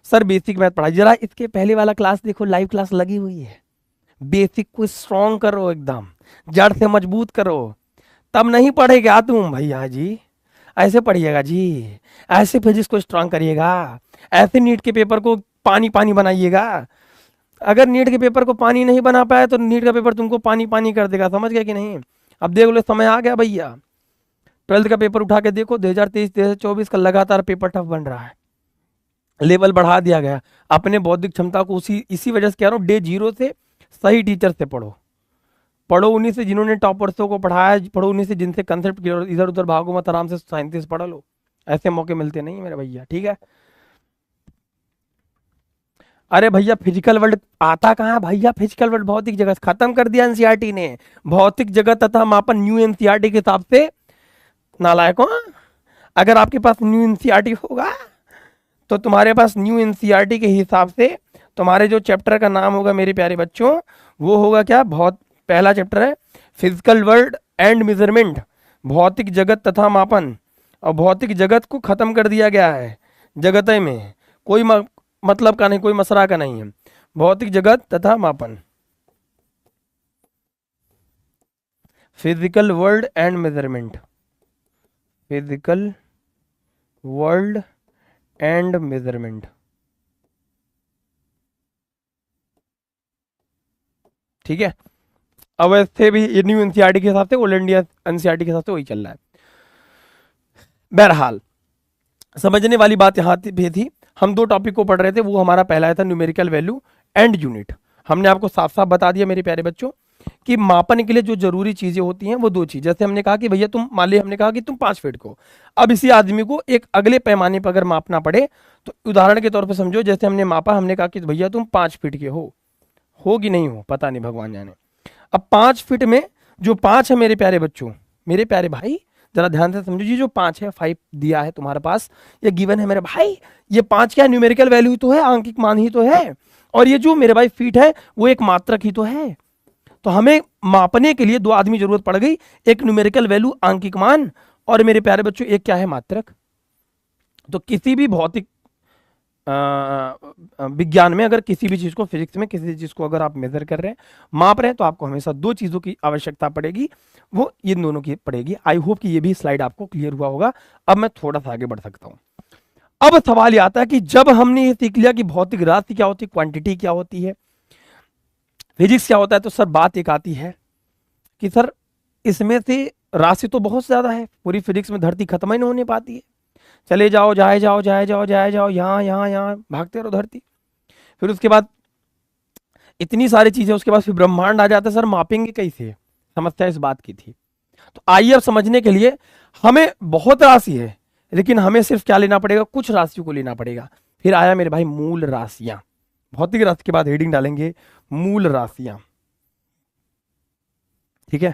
सर बेसिक मैथ पढ़ाई, जरा इसके पहले वाला क्लास देखो, लाइव क्लास लगी हुई है। बेसिक को स्ट्रॉन्ग करो, एकदम जड़ से मजबूत करो, तब नहीं पढ़ेगा तुम भैया जी, ऐसे पढ़िएगा जी, ऐसे फिजिक्स को स्ट्रांग करिएगा, ऐसे नीट के पेपर को पानी पानी बनाइएगा। अगर नीट के पेपर को पानी नहीं बना पाए तो नीट का पेपर तुमको पानी पानी कर देगा, समझ गया कि नहीं? अब देख लो, समय आ गया भैया, 12th का पेपर उठा के देखो, 2023 2024 का लगातार पेपर टफ बन रहा है, लेवल बढ़ा दिया गया। अपने बौद्धिक क्षमता को इसी वजह से कह रहा हूँ, डे 0 से सही टीचर से पढ़ो, पढ़ो उन्हीं से जिन्होंने टॉपर्सों को पढ़ाया, पढ़ो उन्हीं से जिनसे कंसेप्ट इधर उधर भागो मत, आराम से साइंटिस्ट पढ़ लो, ऐसे मौके मिलते नहीं मेरे भैया, ठीक है? अरे भैया फिजिकल वर्ल्ड आता कहाँ है भैया, फिजिकल वर्ल्ड भौतिक जगत खत्म कर दिया एनसीईआरटी ने, भौतिक जगत तथा मापन न्यू एनसीईआरटी के हिसाब से। नालायकों, अगर आपके पास न्यू एनसीईआरटी होगा तो तुम्हारे पास न्यू एनसीईआरटी के हिसाब से तुम्हारे जो चैप्टर का नाम होगा मेरे प्यारे बच्चों, वो होगा क्या, बहुत पहला चैप्टर है फिजिकल वर्ल्ड एंड मेजरमेंट, भौतिक जगत तथा मापन। और भौतिक जगत को खत्म कर दिया गया है, जगत में कोई मतलब का नहीं, कोई मसरा का नहीं है, भौतिक जगत तथा मापन, physical world and measurement, physical world and measurement, ठीक है? अब ऐसे भी ये न्यू एनसीईआरटी के हिसाब से, ओल्ड इंडिया एनसीईआरटी के हिसाब से वही चल रहा है। बहरहाल समझने वाली बात यहाँ भी थी, हम दो टॉपिक को पढ़ रहे थे, वो हमारा पहला था न्यूमेरिकल वैल्यू एंड यूनिट। हमने आपको साफ साफ बता दिया मेरे प्यारे बच्चों कि मापन के लिए जो जरूरी चीजें होती हैं वो दो चीज, जैसे हमने कहा कि भैया तुम मान लिया, हमने कहा कि तुम 5 फीट को, अब इसी आदमी को एक अगले पैमाने पर अगर मापना पड़े तो उदाहरण के तौर पर समझो, जैसे हमने मापा, हमने कहा कि भैया तुम 5 फीट के हो कि नहीं हो पता नहीं, भगवान जाने। अब 5 फीट में जो 5 है मेरे प्यारे बच्चों, मेरे प्यारे भाई जरा ध्यान से समझो, ये जो 5 है, 5 दिया है तुम्हारे पास, ये गिवन है मेरे भाई, ये 5 क्या न्यूमेरिकल वैल्यू तो है, आंकिक मान ही तो है, और ये जो मेरे भाई फीट है वो एक मात्रक ही तो है। तो हमें मापने के लिए दो आदमी जरूरत पड़ गई, एक न्यूमेरिकल वैल्यू आंकिक मान, और मेरे प्यारे बच्चों एक क्या है, मात्रक। तो किसी भी भौतिक विज्ञान में अगर किसी भी चीज को, फिजिक्स में किसी चीज को अगर आप मेजर कर रहे हैं, माप रहे हैं, तो आपको हमेशा दो चीजों की आवश्यकता पड़ेगी, वो इन दोनों की पड़ेगी। आई होप कि ये भी स्लाइड आपको क्लियर हुआ होगा। अब मैं थोड़ा सा आगे बढ़ सकता हूं। अब सवाल ये आता है कि जब हमने ये सीख लिया कि भौतिक राशि क्या होती है, क्वांटिटी क्या होती है, फिजिक्स क्या होता है, तो सर बात एक आती है कि सर इसमें से राशि तो बहुत ज्यादा है, पूरी फिजिक्स में धरती खत्म ही नहीं होने पाती है, चले जाओ, जाए जाओ, जाए जाओ, जाए जाओ, यहाँ यहाँ यहाँ भागते रहो धरती, फिर उसके बाद इतनी सारी चीजें, उसके बाद फिर ब्रह्मांड आ जाता है, सर मापेंगे कैसे, समस्या इस बात की थी। तो आइए अब समझने के लिए, हमें बहुत राशि है लेकिन हमें सिर्फ क्या लेना पड़ेगा, कुछ राशियों को लेना पड़ेगा। फिर आया मेरे भाई मूल राशियां, भौतिक राशि के बाद हेडिंग डालेंगे मूल राशियां, ठीक है?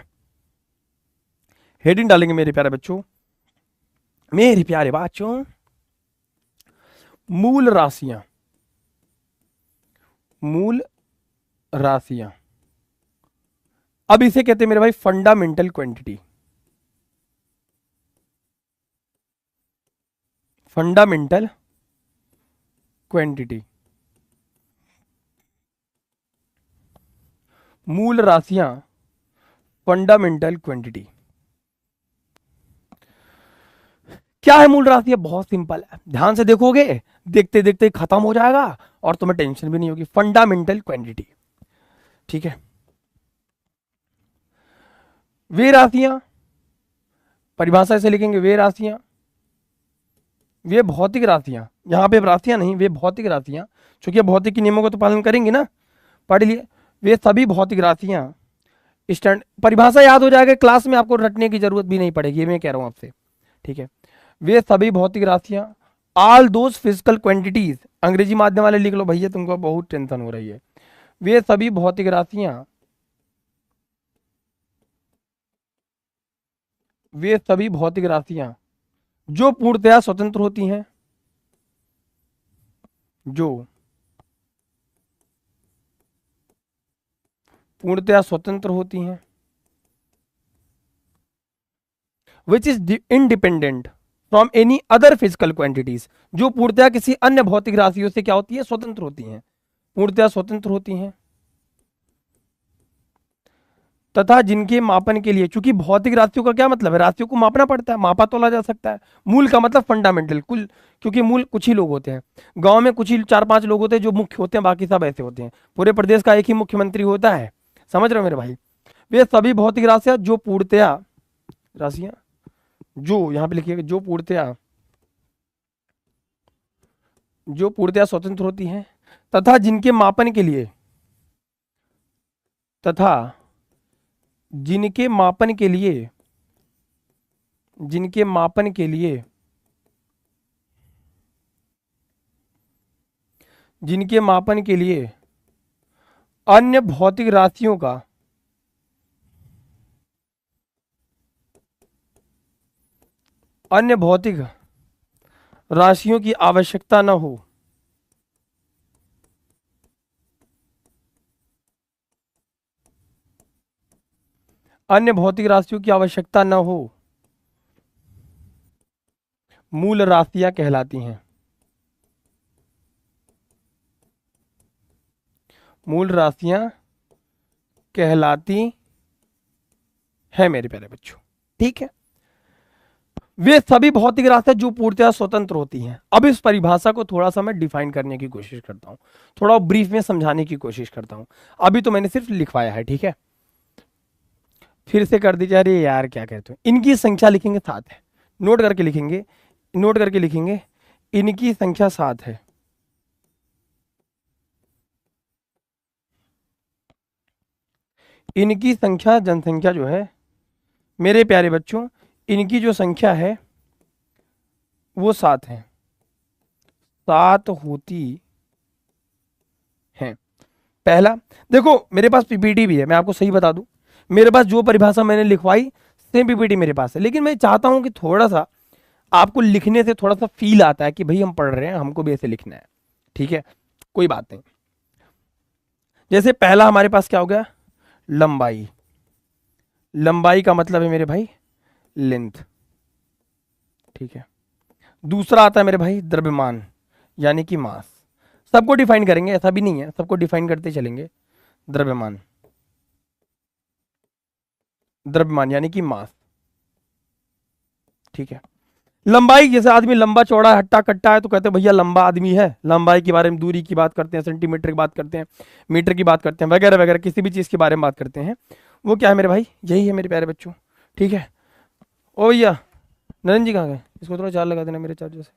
हेडिंग डालेंगे मेरे प्यारे बच्चों, मेरे प्यारे बच्चों, मूल राशियां, मूल राशियां। अब इसे कहते हैं मेरे भाई फंडामेंटल क्वांटिटी, फंडामेंटल क्वांटिटी। मूल राशियां, फंडामेंटल क्वांटिटी। क्या है मूल राशियां? बहुत सिंपल है, ध्यान से देखोगे, देखते देखते खत्म हो जाएगा और तुम्हें टेंशन भी नहीं होगी। फंडामेंटल क्वांटिटी, ठीक है। वे राशियां, परिभाषा से लिखेंगे वे राशियां, वे भौतिक राशियां, यहां पे राशियां नहीं, वे भौतिक राशियां, क्योंकि भौतिक के नियमों को तो पालन करेंगे ना, पढ़ लिए। वे सभी भौतिक राशियां, स्टैंड परिभाषा याद हो जाएगा, क्लास में आपको रटने की जरूरत भी नहीं पड़ेगी, ये मैं कह रहा हूं आपसे, ठीक है। वे सभी भौतिक राशियां, ऑल दोज फिजिकल क्वांटिटीज, अंग्रेजी माध्यम वाले लिख लो भैया, तुमको बहुत टेंशन हो रही है। वे सभी भौतिक राशियां, वे सभी भौतिक राशियां जो पूर्णतया स्वतंत्र होती हैं, जो पूर्णतया स्वतंत्र होती हैं, which is independent from any other physical quantities, जो पूर्णतया किसी अन्य भौतिक राशियों से क्या होती है? स्वतंत्र होती हैं, पूर्णतया स्वतंत्र होती हैं। तथा जिनके मापन के लिए, चूंकि भौतिक राशियों का क्या मतलब है? राशियों को मापना पड़ता है, मापा तोला जा सकता है। मूल का मतलब फंडामेंटल, कुल, क्योंकि मूल कुछ ही लोग होते हैं, गांव में कुछ ही 4-5 लोग होते हैं जो मुख्य होते हैं, बाकी सब ऐसे होते हैं। पूरे प्रदेश का एक ही मुख्यमंत्री होता है, समझ रहे हो मेरे भाई। वे सभी भौतिक राशियां जो पूर्णतया, राशियां जो, यहां पे लिखिएगा, जो पूर्णतया, जो पूर्णतया स्वतंत्र होती हैं, तथा जिनके मापन के लिए, तथा जिनके मापन के लिए, जिनके मापन के लिए, जिनके मापन के लिए अन्य भौतिक राशियों का, अन्य भौतिक राशियों की आवश्यकता न हो, अन्य भौतिक राशियों की आवश्यकता न हो, मूल राशियां कहलाती हैं, मूल राशियां कहलाती है मेरे प्यारे बच्चों, ठीक है। वे सभी भौतिक राशियां जो पूर्णतया स्वतंत्र होती हैं। अब इस परिभाषा को थोड़ा सा मैं डिफाइन करने की कोशिश करता हूं, थोड़ा ब्रीफ में समझाने की कोशिश करता हूं। अभी तो मैंने सिर्फ लिखवाया है, ठीक है। फिर से कर दीजिए, अरे यार क्या कहते हो। इनकी संख्या लिखेंगे 7 है, नोट करके लिखेंगे, नोट करके लिखेंगे, इनकी संख्या 7 है। इनकी संख्या, जनसंख्या जो है मेरे प्यारे बच्चों, इनकी जो संख्या है वो 7 है, 7 होती है। पहला, देखो मेरे पास पीपीटी भी है, मैं आपको सही बता दूं, मेरे पास जो परिभाषा मैंने लिखवाई सेम पीपीटी मेरे पास है, लेकिन मैं चाहता हूं कि थोड़ा सा आपको लिखने से थोड़ा सा फील आता है कि भाई हम पढ़ रहे हैं, हमको भी ऐसे लिखना है, ठीक है, कोई बात नहीं। जैसे पहला हमारे पास क्या हो गया? लंबाई, लंबाई का मतलब है मेरे भाई लेंथ, ठीक है। दूसरा आता है मेरे भाई द्रव्यमान, यानी कि मास। सबको डिफाइन करेंगे, ऐसा भी नहीं है, सबको डिफाइन करते चलेंगे। द्रव्यमान, द्रव्यमान यानी कि मास, ठीक है। लंबाई, जैसे आदमी लंबा चौड़ा हट्टा कट्टा है तो कहते हैं भैया लंबा आदमी है। लंबाई के बारे में दूरी की बात करते हैं, सेंटीमीटर की बात करते हैं, मीटर की बात करते हैं, वगैरह वगैरह, किसी भी चीज़ के बारे में बात करते हैं, वो क्या है मेरे भाई? यही है मेरे प्यारे बच्चों, ठीक है। ओ भैया नरेंद्र जी कहाँ गए? इसको थोड़ा चार्ज लगा देना मेरे चार्जर से,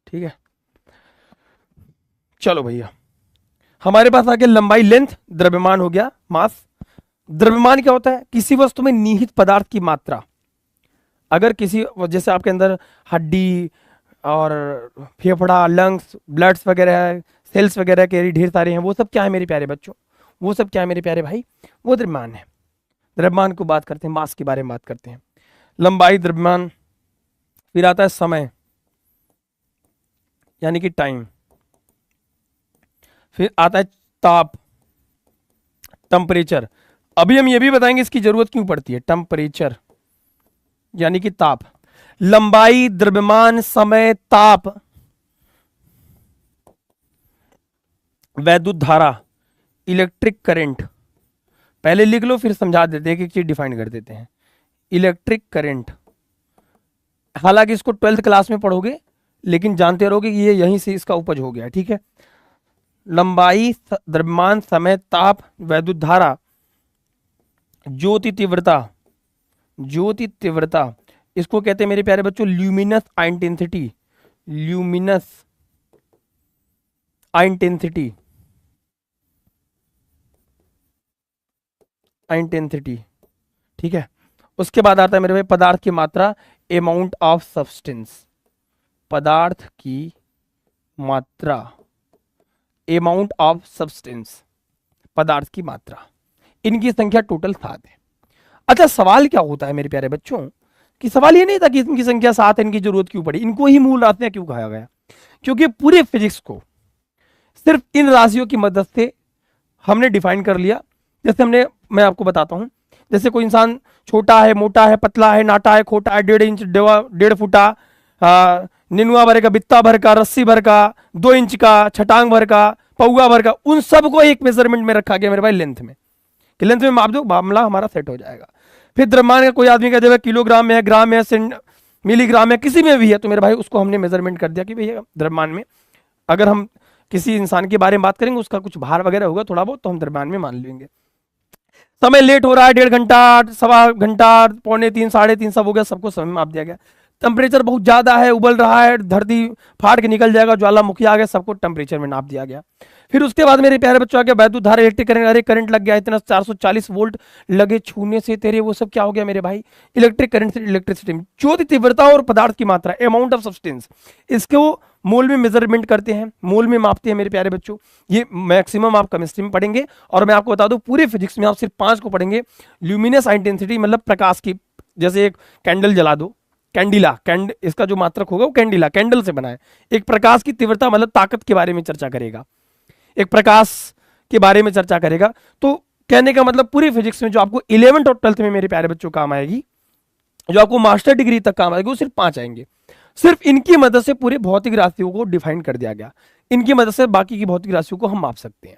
ठीक है। चलो भैया, हमारे पास आगे लंबाई लेंथ, द्रव्यमान हो गया मास। द्रव्यमान क्या होता है? किसी वस्तु में निहित पदार्थ की मात्रा। अगर किसी, जैसे आपके अंदर हड्डी और फेफड़ा, लंग्स, ब्लड्स वगैरह, सेल्स वगैरह के ढेर सारे हैं, वो सब क्या है मेरे प्यारे बच्चों? वो सब क्या है मेरे प्यारे भाई? वो द्रव्यमान है। द्रव्यमान को बात करते हैं, मास के बारे में बात करते हैं। लंबाई, द्रव्यमान, फिर आता है समय यानी कि टाइम, फिर आता है ताप, टेम्परेचर। अभी हम ये भी बताएंगे इसकी जरूरत क्यों पड़ती है, टेम्परेचर यानी कि ताप, लंबाई, द्रव्यमान, समय, ताप, वैद्युत धारा, इलेक्ट्रिक करंट। पहले लिख लो फिर समझा देते हैं, एक एक चीज डिफाइन कर देते हैं। इलेक्ट्रिक करंट, हालांकि इसको 12th क्लास में पढ़ोगे लेकिन जानते रहोगे कि ये यहीं से इसका उपज हो गया, ठीक है। लंबाई, द्रव्यमान, समय, ताप, वैद्युत धारा, ज्योति तीव्रता, ज्योति तीव्रता इसको कहते हैं मेरे प्यारे बच्चों luminous intensity, luminous intensity, intensity, ठीक है। उसके बाद आता है मेरे भाई पदार्थ की मात्रा, अमाउंट ऑफ सब्सटेंस, पदार्थ की मात्रा, अमाउंट ऑफ सब्सटेंस, पदार्थ की मात्रा। इनकी संख्या टोटल 7 है। अच्छा सवाल क्या होता है मेरे प्यारे बच्चों कि सवाल ये नहीं था कि इनकी संख्या 7 है, इनकी जरूरत क्यों पड़ी, इनको ही मूल राशियां क्यों कहा गया, क्योंकि पूरे फिजिक्स को सिर्फ इन राशियों की मदद से हमने डिफाइन कर लिया। जैसे मैं आपको बताता हूं, जैसे कोई इंसान छोटा है, मोटा है, पतला है, नाटा है, खोटा है, 1.5 इंच, 1.5 फुटा, निनुआ भर का, बित्ता भर का, रस्सी भर का, 2 इंच का, छटांग भर का, पौआ भर का, उन सबको एक मेजरमेंट में रखा गया मेरे भाई लेंथ में, कि लेंथ में माप दो, मामला हमारा सेट हो जाएगा। फिर द्रव्यमान का कोई आदमी कह देगा किलोग्राम में है, ग्राम में है, मिलीग्राम में, किसी में भी है, तो मेरे भाई उसको हमने मेजरमेंट कर दिया कि भैया द्रव्यमान में, अगर हम किसी इंसान के बारे में बात करेंगे उसका कुछ भार वगैरह होगा थोड़ा बहुत, तो हम द्रव्यमान में मान लेंगे। समय लेट हो रहा है, 1.5 घंटा, 1.25 घंटा, 2.25, 3.5 सब हो गया, सबको समय माप दिया गया। टेम्परेचर बहुत ज्यादा है, उबल रहा है, धरती फाड़ के निकल जाएगा, ज्वालामुखी आ गया, सबको टेम्परेचर में नाप दिया गया। फिर उसके बाद मेरे प्यारे बच्चों आगे वैद्युत धारा, इलेक्ट्रिक करंट, अरे करंट लग गया इतना 440 वोल्ट लगे छूने से तेरे, वो सब क्या हो गया मेरे भाई, इलेक्ट्रिक करंट से इलेक्ट्रिसिटी। ज्योति तीव्रता और पदार्थ की मात्रा, अमाउंट ऑफ सब्सटेंस, इसको मोल में मेजरमेंट करते हैं, मोल में मापते हैं मेरे प्यारे बच्चों। ये मैक्सिमम आप केमिस्ट्री में पढ़ेंगे, और मैं आपको बता दूं पूरे फिजिक्स में आप सिर्फ 5 को पढ़ेंगे। ल्यूमिनस इंटेंसिटी मतलब प्रकाश की, जैसे एक कैंडल जला दो, कैंडिला, इसका जो मात्रक होगा वो कैंडिला, कैंडल से बना है। एक प्रकाश की तीव्रता मतलब ताकत के बारे में चर्चा करेगा, एक प्रकाश के बारे में चर्चा करेगा। तो कहने का मतलब पूरी फिजिक्स में जो आपको 11th और 12th में मेरे प्यारे बच्चों काम आएगी, जो आपको मास्टर डिग्री तक काम आएगी, वो सिर्फ 5 आएंगे। सिर्फ इनकी मदद से पूरे भौतिक राशियों को डिफाइन कर दिया गया, इनकी मदद से बाकी की भौतिक राशियों को हम माप सकते हैं।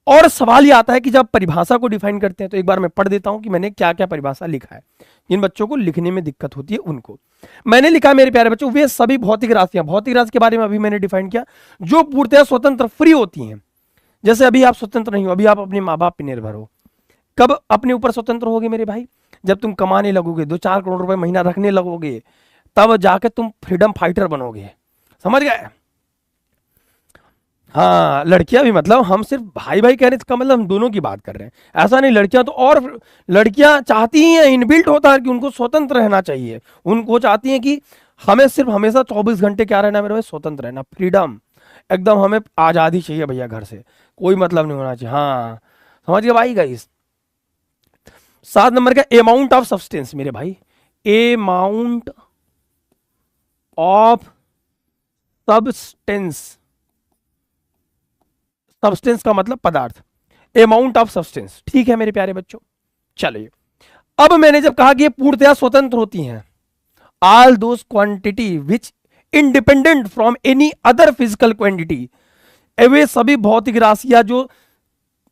और सवाल ये आता है कि जब परिभाषा को डिफाइन करते हैं, तो एक बार मैं पढ़ देता हूं कि मैंने क्या क्या परिभाषा लिखा है। जिन बच्चों को लिखने में दिक्कत होती है उनको मैंने लिखा मेरे प्यारे बच्चों, वे सभी भौतिक राशियां, भौतिक राशि के बारे में अभी मैंने डिफाइन किया, जो पूर्णतः स्वतंत्र फ्री होती हैं। जैसे अभी आप स्वतंत्र नहीं हो, अभी आप अपने माँ बाप पर निर्भर हो। कब अपने ऊपर स्वतंत्र होगे मेरे भाई, जब तुम कमाने लगोगे, 2-4 करोड़ रुपए महीना रखने लगोगे, तब जाके तुम फ्रीडम फाइटर बनोगे, समझ गए। हाँ लड़कियां भी, मतलब हम सिर्फ भाई भाई कहने का मतलब हम दोनों की बात कर रहे हैं, ऐसा नहीं। लड़कियां तो, और लड़कियां चाहती ही हैं, इनबिल्ट होता है कि उनको स्वतंत्र रहना चाहिए, उनको चाहती हैं कि हमें सिर्फ हमेशा 24 घंटे क्या रहना मेरे भाई, स्वतंत्र रहना, फ्रीडम एकदम, हमें आजादी चाहिए भैया, घर से कोई मतलब नहीं होना चाहिए। हाँ समझ गए भाई गाइस। 7 नंबर का अमाउंट ऑफ सब्सटेंस मेरे भाई, अमाउंट ऑफ सब्सटेंस, सब्सटेंस का मतलब पदार्थ, अमाउंट ऑफ सब्सटेंस, ठीक है मेरे प्यारे बच्चों। चलिए अब मैंने जब कहा कि ये पूर्णतया स्वतंत्र होती हैं, all those quantity which independent from any other physical quantity, वे सभी भौतिक राशियां जो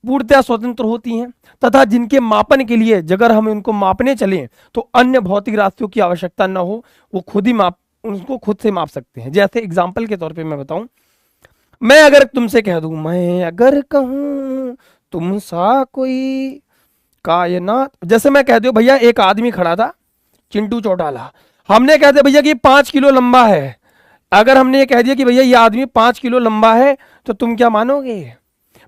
पूर्णतया स्वतंत्र होती हैं तथा जिनके मापन के लिए अगर हम उनको मापने चलें तो अन्य भौतिक राशियों की आवश्यकता न हो, वो खुद ही उनको खुद से माप सकते हैं। जैसे एग्जाम्पल के तौर पे मैं बताऊं, मैं अगर तुमसे कह दूं, मैं अगर कहूं तुम सा कोई कायनात, जैसे मैं कह दूं भैया एक आदमी खड़ा था चिंटू चौटाला, हमने कह दिया भैया कि 5 किलो लंबा है, अगर हमने ये कह दिया कि भैया ये आदमी 5 किलो लंबा है, तो तुम क्या मानोगे।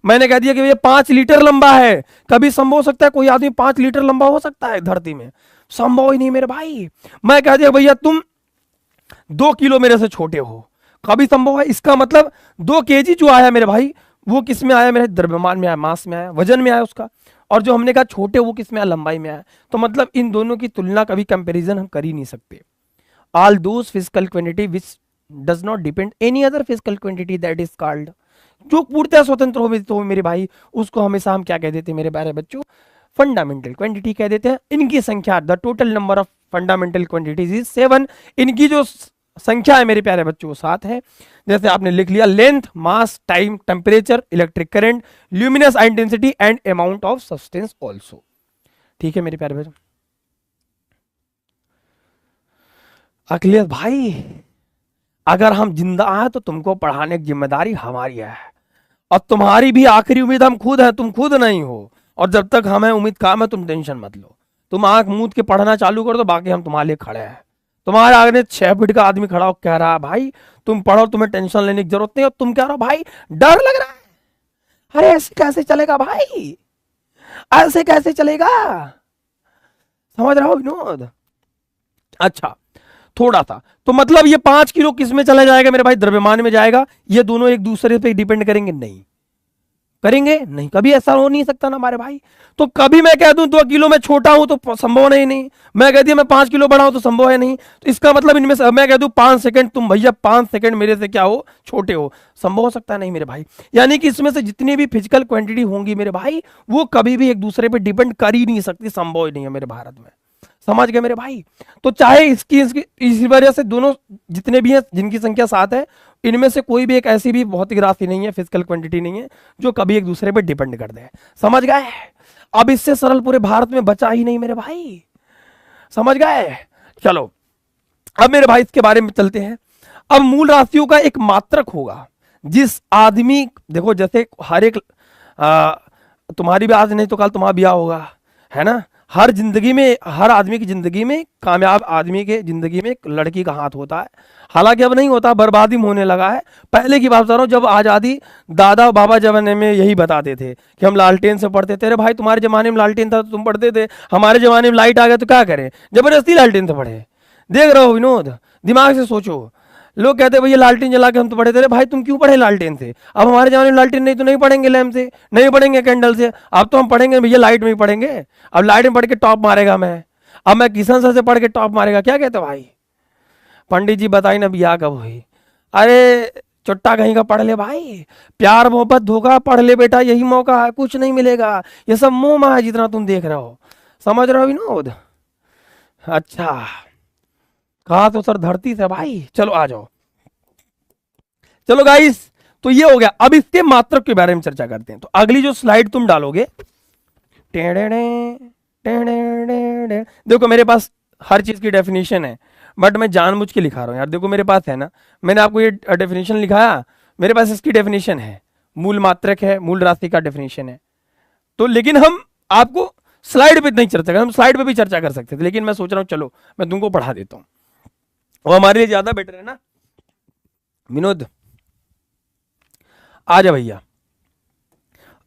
मैंने कह दिया कि भैया 5 लीटर लंबा है, कभी संभव हो सकता है कोई आदमी 5 लीटर लंबा हो सकता है धरती में, संभव ही नहीं मेरे भाई। मैं कह दिया भैया तुम 2 किलो मेरे से छोटे हो, कभी संभव है। इसका मतलब 2 केजी जो आया मेरे भाई, वो किस में आया मेरे, द्रव्यमान में आया, मास में आया, वजन में आया उसका। और जो हमने कहा छोटे, वो किस में आया, लंबाई में आया। तो मतलब इन दोनों की तुलना, कभी कंपैरिजन हम कर ही नहीं सकते। all those physical quantity which does not depend any other physical quantity that is called, जो पूर्णतः स्वतंत्र हो तो मेरे भाई उसको हमेशा हम क्या कह देते हैं मेरे प्यारे बच्चों, फंडामेंटल क्वांटिटी कह देते हैं। इनकी संख्या, the total number of fundamental quantities is 7, इनकी जो संख्या है मेरे प्यारे बच्चों वो 7 है। जैसे आपने लिख लिया, length, mass, time, temperature, electric current, luminous intensity and amount of substance also. ठीक है मेरे प्यारे बच्चों, अखिलेश भाई अगर हम जिंदा हैं तो तुमको पढ़ाने की जिम्मेदारी हमारी है, और तुम्हारी भी आखिरी उम्मीद हम खुद हैं, तुम खुद नहीं हो। और जब तक हमें उम्मीद काम है तुम टेंशन मत लो, तुम आंख मूंद के पढ़ना चालू कर दो, बाकी हम तुम्हारे लिए खड़े हैं। तुम्हारे आगे 6 फीट का आदमी खड़ा हो कह रहा है भाई तुम पढ़ो, तुम्हें टेंशन लेने की जरूरत नहीं, और तुम कह रहे हो भाई डर लग रहा है। अरे ऐसे कैसे चलेगा भाई, ऐसे कैसे चलेगा, समझ रहे हो विनोद? अच्छा थोड़ा सा तो मतलब ये 5 किलो किस में चला जाएगा मेरे भाई, द्रव्यमान में जाएगा। ये दोनों एक दूसरे पे डिपेंड करेंगे? नहीं करेंगे, नहीं, कभी ऐसा हो नहीं सकता ना हमारे भाई। तो कभी मैं कह दूं 2 किलो में छोटा हूं तो संभव नहीं, मैं कह दिया मैं 5 किलो बड़ा हूं तो संभव है नहीं। तो इसका मतलब इनमें से मैं कह दूं 5 सेकंड तुम भैया 5 सेकंड मेरे से क्या हो, छोटे हो, संभव हो सकता नहीं मेरे भाई। यानी कि इसमें से जितनी भी फिजिकल क्वांटिटी होंगी मेरे भाई वो कभी भी एक दूसरे पर डिपेंड कर ही नहीं सकती, संभव ही नहीं है मेरे भारत में, समझ गए मेरे भाई। तो चाहे इसकी इसी वजह से दोनों जितने भी हैं जिनकी संख्या 7 है, इनमें से कोई भी एक ऐसी भी भौतिक राशि नहीं है, फिजिकल क्वांटिटी नहीं है जो कभी एक दूसरे पे डिपेंड कर दे, समझ गए? अब इससे सरल पूरे भारत में बचा ही नहीं मेरे भाई, समझ गए? चलो अब मेरे भाई इसके बारे में चलते हैं। अब मूल राशियों का एक मात्रक होगा जिस आदमी, देखो जैसे हर एक तुम्हारी भी आज नहीं तो कल तुम्हारा ब्याह होगा, है ना? हर जिंदगी में, हर आदमी की जिंदगी में, कामयाब आदमी के जिंदगी में एक लड़की का हाथ होता है। हालांकि अब नहीं होता, बर्बादी होने लगा है। पहले की बात कर रहा हूँ, जब आज़ादी दादा बाबा जमाने में यही बताते थे कि हम लालटेन से पढ़ते थे। अरे भाई तुम्हारे जमाने में लालटेन था तो तुम पढ़ते थे, हमारे जमाने में लाइट आ गया तो क्या करें, जबरदस्ती लालटेन से पढ़े। देख रहे हो विनोद, दिमाग से सोचो। लोग कहते हैं भैया लालटेन जला के हम तो पढ़े थे। भाई तुम क्यों पढ़े लालटेन से? अब हमारे जमाने में लालटेन नहीं तो नहीं पढ़ेंगे, लैम्प से नहीं पढ़ेंगे, कैंडल से। अब तो हम पढ़ेंगे भैया लाइट में ही पढ़ेंगे। अब लाइट में पढ़ के टॉप मारेगा मैं, अब मैं किशन सर से पढ़ के टॉप मारेगा, क्या कहते हो भाई? पंडित जी बताइए ना बियाह कब हुई? अरे चुट्टा कहीं का पढ़ ले भाई, प्यार मोहब्बत धोखा, पढ़ ले बेटा यही मौका है, कुछ नहीं मिलेगा। ये सब मोह माया जितना तुम देख रहे हो, समझ रहे हो विनोद? अच्छा कहा तो सर धरती से भाई, चलो आ जाओ। चलो गाइस, तो ये हो गया। अब इसके मात्रक के बारे में चर्चा करते हैं। तो अगली जो स्लाइड तुम डालोगे, देखो मेरे पास हर चीज की डेफिनेशन है, बट मैं जानबूझ के लिखा रहा हूं यार। देखो मेरे पास है ना, मैंने आपको ये डेफिनेशन लिखाया, मेरे पास इसकी डेफिनेशन है, मूल मात्रक है, मूल राशि का डेफिनेशन है। तो लेकिन हम आपको स्लाइड पे नहीं चर्चा कर, हम स्लाइड पे भी चर्चा कर सकते थे, लेकिन मैं सोच रहा हूँ चलो मैं तुमको पढ़ा देता हूँ, वो हमारे लिए ज्यादा बेटर है ना। विनोद आ जा भैया।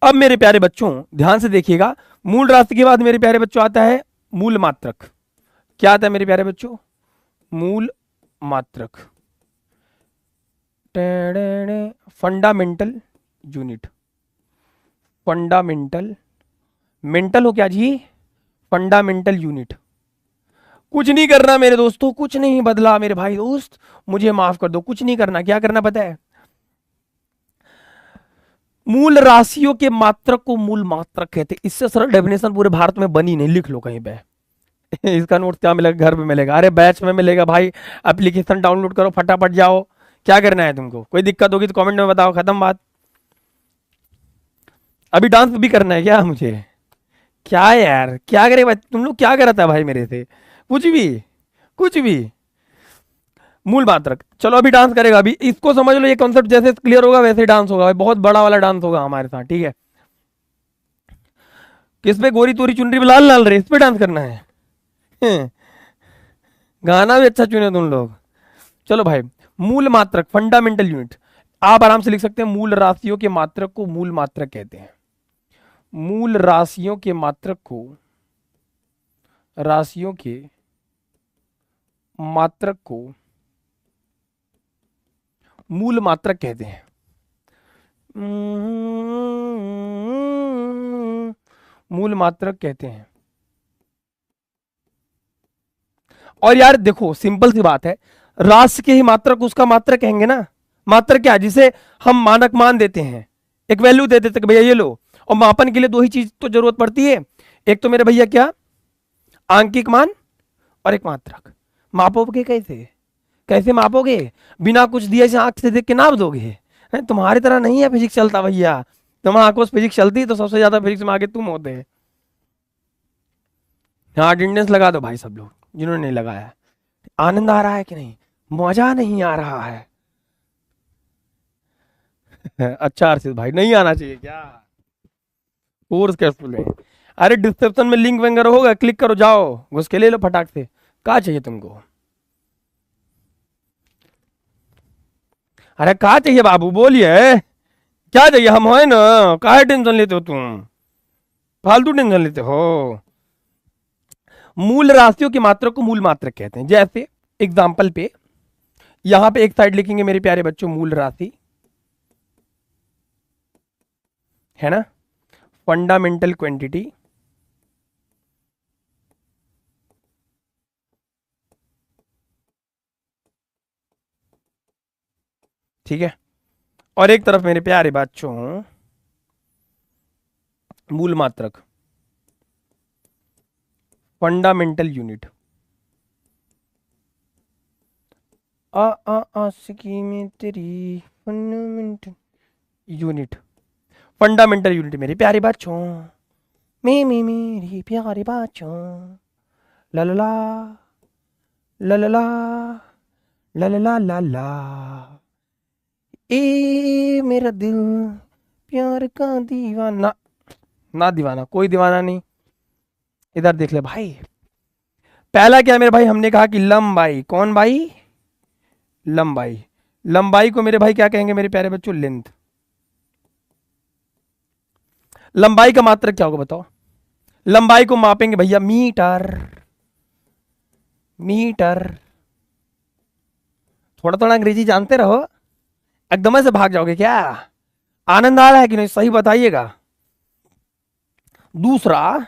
अब मेरे प्यारे बच्चों ध्यान से देखिएगा, मूल राशि के बाद मेरे प्यारे बच्चों आता है मूल मात्रक। क्या आता है मेरे प्यारे बच्चों? मूल मात्रक, फंडामेंटल यूनिट। फंडामेंटल, मेंटल हो क्या जी? Fundamental unit. कुछ नहीं करना मेरे दोस्तों, कुछ नहीं बदला मेरे भाई दोस्त, मुझे माफ कर दो, कुछ नहीं करना। क्या करना पता है? मूल राशियों के मात्रक को मूल मात्रक कहते। इससे सरल डेफिनेशन पूरे भारत में बनी नहीं, लिख लो कहीं पे। इसका नोट क्या मिलेगा? घर पे मिलेगा? अरे बैच में मिलेगा भाई, एप्लीकेशन डाउनलोड करो फटाफट जाओ। क्या करना है तुमको? कोई दिक्कत होगी तो कमेंट में बताओ, खत्म बात। अभी डांस भी करना है क्या मुझे? क्या यार, क्या करे भाई तुम लोग, क्या करा था भाई मेरे से? कुछ भी, कुछ भी। मूल मात्रक, चलो अभी डांस करेगा। अभी इसको समझ लो, ये कॉन्सेप्ट जैसे क्लियर होगा वैसे डांस होगा भाई, बहुत बड़ा वाला डांस होगा हमारे साथ, ठीक है? किस पे? गोरी तोरी चुनरी पे लाल लाल रे, इस पे डांस करना है। गाना भी अच्छा चुने तुम लोग। चलो भाई, मूल मात्रक, फंडामेंटल यूनिट, आप आराम से लिख सकते हैं। मूल राशियों के मात्रक को मूल मात्रक कहते हैं। मूल राशियों के मात्रक को, राशियों के मात्रक को मूल मात्रक कहते हैं। मूल मात्रक कहते हैं। और यार देखो सिंपल सी बात है, राष्ट्र के ही मात्रक उसका मात्रक कहेंगे ना। मात्रक क्या, जिसे हम मानक मान देते हैं, एक वैल्यू दे देते कि भैया ये लो। और मापन के लिए दो ही चीज तो जरूरत पड़ती है, एक तो मेरे भैया क्या, आंकिक मान, और एक मात्रक। मापोगे कैसे, कैसे मापोगे, बिना कुछ दिए से आंख से देख के नाप दोगे? तुम्हारी तरह नहीं है फिजिक्स चलता भैया, तुम्हारी आंखों से फिजिक्स चलती तो सबसे ज्यादा फिजिक्स में आगे तुम होते हैं। हाँ अटेंडेंस लगा दो भाई सब लोग जिन्होंने नहीं लगाया। आनंद आ रहा है कि नहीं, मजा नहीं आ रहा है? अच्छा अर्षित भाई, नहीं आना चाहिए क्या, कोर्स कैसे ले? अरे डिस्क्रिप्शन में लिंक वगैरह होगा, क्लिक करो, जाओ घुस के ले लो फटाक से। क्या चाहिए तुमको, अरे क्या चाहिए बाबू बोलिए, क्या चाहिए, हम है ना, काहे टेंशन लेते हो तुम, फालतू टेंशन लेते हो। मूल राशियों की मात्रा को मूल मात्रक कहते हैं। जैसे एग्जाम्पल पे यहां पे एक साइड लिखेंगे मेरे प्यारे बच्चों मूल राशि, है ना, फंडामेंटल क्वांटिटी, ठीक है, और एक तरफ मेरे प्यारे बच्चों मूल मात्रक, फंडामेंटल यूनिट। आशिकी में तेरी फंडामेंटल यूनिट, फंडामेंटल यूनिट मेरे प्यारे बच्चों, मेरी प्यारे बच्चों, ला ला ला ला ला ला ला ला ला ला, ए मेरा दिल प्यार का दीवाना, ना दीवाना, कोई दीवाना नहीं। इधर देख ले भाई, पहला क्या मेरे भाई, हमने कहा कि लंबाई, कौन भाई, लंबाई। लंबाई को मेरे भाई क्या कहेंगे मेरे प्यारे बच्चों, लेंथ। लंबाई का मात्रक क्या होगा बताओ, लंबाई को मापेंगे भैया मीटर, मीटर। थोड़ा थोड़ा अंग्रेजी जानते रहो, एकदम से भाग जाओगे क्या, आनंद आ रहा है कि नहीं सही बताइएगा। दूसरा,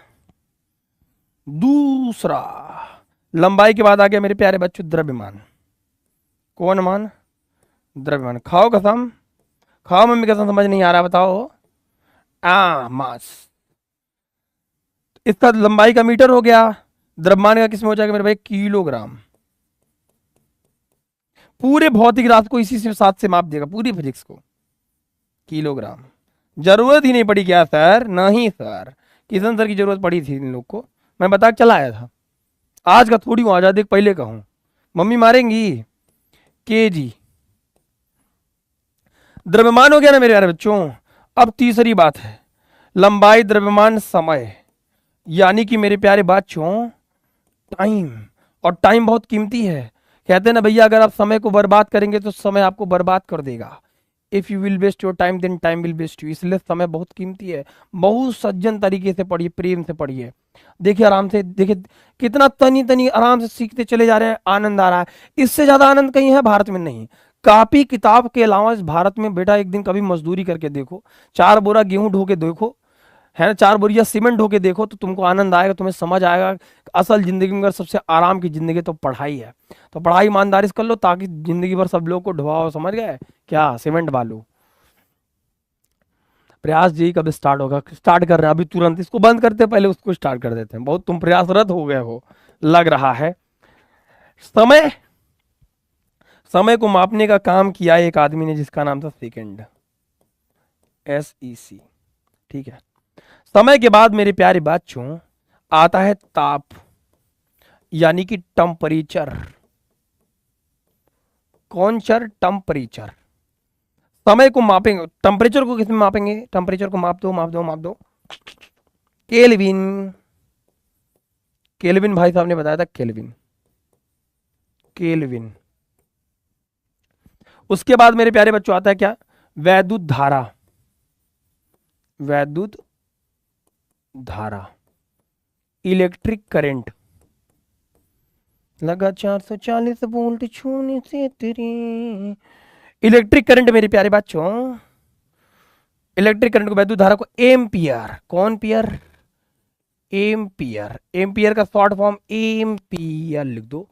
दूसरा लंबाई के बाद आ गया मेरे प्यारे बच्चों द्रव्यमान। कौन मान, द्रव्यमान। खाओ कसम, खाओ मम्मी कसम, समझ नहीं आ रहा बताओ, मास। इसका लंबाई का मीटर हो गया, द्रव्यमान का किसमें हो जाएगा मेरे भाई, किलोग्राम। पूरे भौतिक राशि को इसी से साथ से माप देगा, पूरी फिजिक्स को, किलोग्राम। जरूरत ही नहीं पड़ी क्या सर, नहीं सर, किशन सर की जरूरत पड़ी थी इन लोग को, मैं बता के चला आया था। आज का थोड़ी हूँ, आजादी पहले का हूँ, मम्मी मारेंगी। केजी, द्रव्यमान हो गया ना मेरे प्यारे बच्चों। अब तीसरी बात है लंबाई, द्रव्यमान, समय, यानी कि मेरे प्यारे बच्चों टाइम। और टाइम बहुत कीमती है, कहते हैं ना भैया अगर आप समय को बर्बाद करेंगे तो समय आपको बर्बाद कर देगा। If you will waste your time then time will waste you. इसलिए समय बहुत कीमती है, बहुत सज्जन तरीके से पढ़िए, प्रेम से पढ़िए। देखिए आराम से, देखिए कितना तनी तनी आराम से सीखते चले जा रहे हैं, आनंद आ रहा है। इससे ज्यादा आनंद कहीं है भारत में नहीं। कापी किताब के अलावा इस भारत में बेटा एक दिन कभी मजदूरी करके देखो, 4 बोरा गेहूं ढो के देखो, है ना, 4 बोरिया सीमेंट ढो के देखो, तो तुमको आनंद आएगा, तुम्हें समझ आएगा असल जिंदगी में अगर सबसे आराम की जिंदगी तो पढ़ाई है। तो पढ़ाई ईमानदारी से कर लो ताकि जिंदगी भर सब लोग को ढुआओ, समझ गए क्या, सीमेंट बालू। प्रयास जी कब स्टार्ट होगा, स्टार्ट कर रहे हैं अभी तुरंत, इसको बंद करते हैं पहले उसको स्टार्ट कर देते हैं, बहुत तुम प्रयासरत हो गए हो लग रहा है। समय, समय को मापने का काम किया एक आदमी ने जिसका नाम था सेकंड, SEC, ठीक है। समय के बाद मेरे प्यारे बच्चों आता है ताप, यानी कि टेम्परेचर। कौन चर, टेम्परेचर। समय को मापेंगे, टेम्परेचर को किसमें मापेंगे, टेम्परेचर को माप दो माप दो माप दो, केल्विन। केल्विन भाई साहब ने बताया था, केल्विन, केल्विन। उसके बाद मेरे प्यारे बच्चों आता है क्या, वैद्युत धारा, वैद्युत धारा, इलेक्ट्रिक करंट। लगा 440 वोल्ट छूने से तेरी, इलेक्ट्रिक करंट मेरे प्यारे बच्चों, इलेक्ट्रिक करंट को, वैद्युत धारा को एम्पियर। कौन पियर, एम्पियर। एम्पियर का शॉर्ट फॉर्म एम्पियर लिख दो,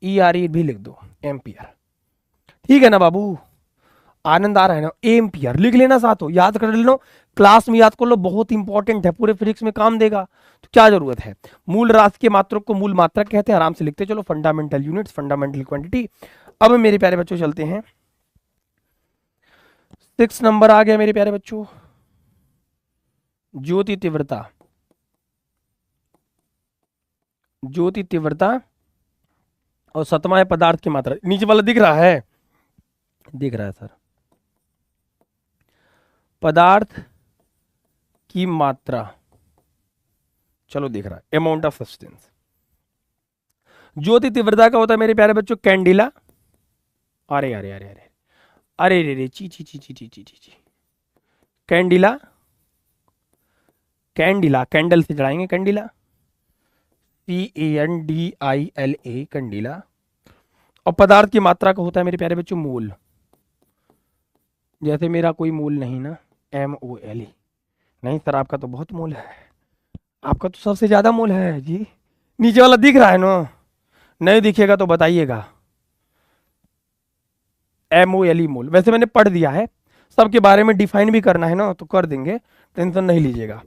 ERE भी लिख दो, एम्पियर। ठीक है ना बाबू, आनंद आ रहा है ना? एम्पियर लिख लेना, साथ याद कर लो, क्लास में याद कर लो, बहुत इंपॉर्टेंट है, पूरे फिजिक्स में काम देगा। तो क्या जरूरत है, मूल राशि के मात्रक को मूल मात्रक कहते हैं, आराम से लिखते चलो, फंडामेंटल यूनिट्स, फंडामेंटल क्वांटिटी। अब मेरे प्यारे बच्चों चलते हैं, 6 नंबर आ गया मेरे प्यारे बच्चों, ज्योति तीव्रता। ज्योति तीव्रता और 7वां है पदार्थ की मात्रा। नीचे वाला दिख रहा है? दिख रहा है सर। पदार्थ की मात्रा, चलो दिख रहा है, अमाउंट ऑफ सब्सटेंस। ज्योति तीव्रता का होता है मेरे प्यारे बच्चों कैंडिला। अरे अरे अरे अरे अरे रे रे ची ची ची ची ची ची ची कैंडिला, कैंडिला कैंडल से चढ़ाएंगे, कैंडिला CANDILA कैंडिला। और पदार्थ की मात्रा का होता है मेरे प्यारे बच्चों मोल। जैसे मेरा कोई मोल नहीं ना, MOLE। नहीं सर, आपका तो बहुत मोल है, आपका तो सबसे ज्यादा मोल है जी। नीचे वाला दिख रहा है ना? नहीं दिखेगा तो बताइएगा। MOLE मोल, वैसे मैंने पढ़ दिया है, सबके बारे में डिफाइन भी करना है ना तो कर देंगे, टेंशन नहीं लीजिएगा।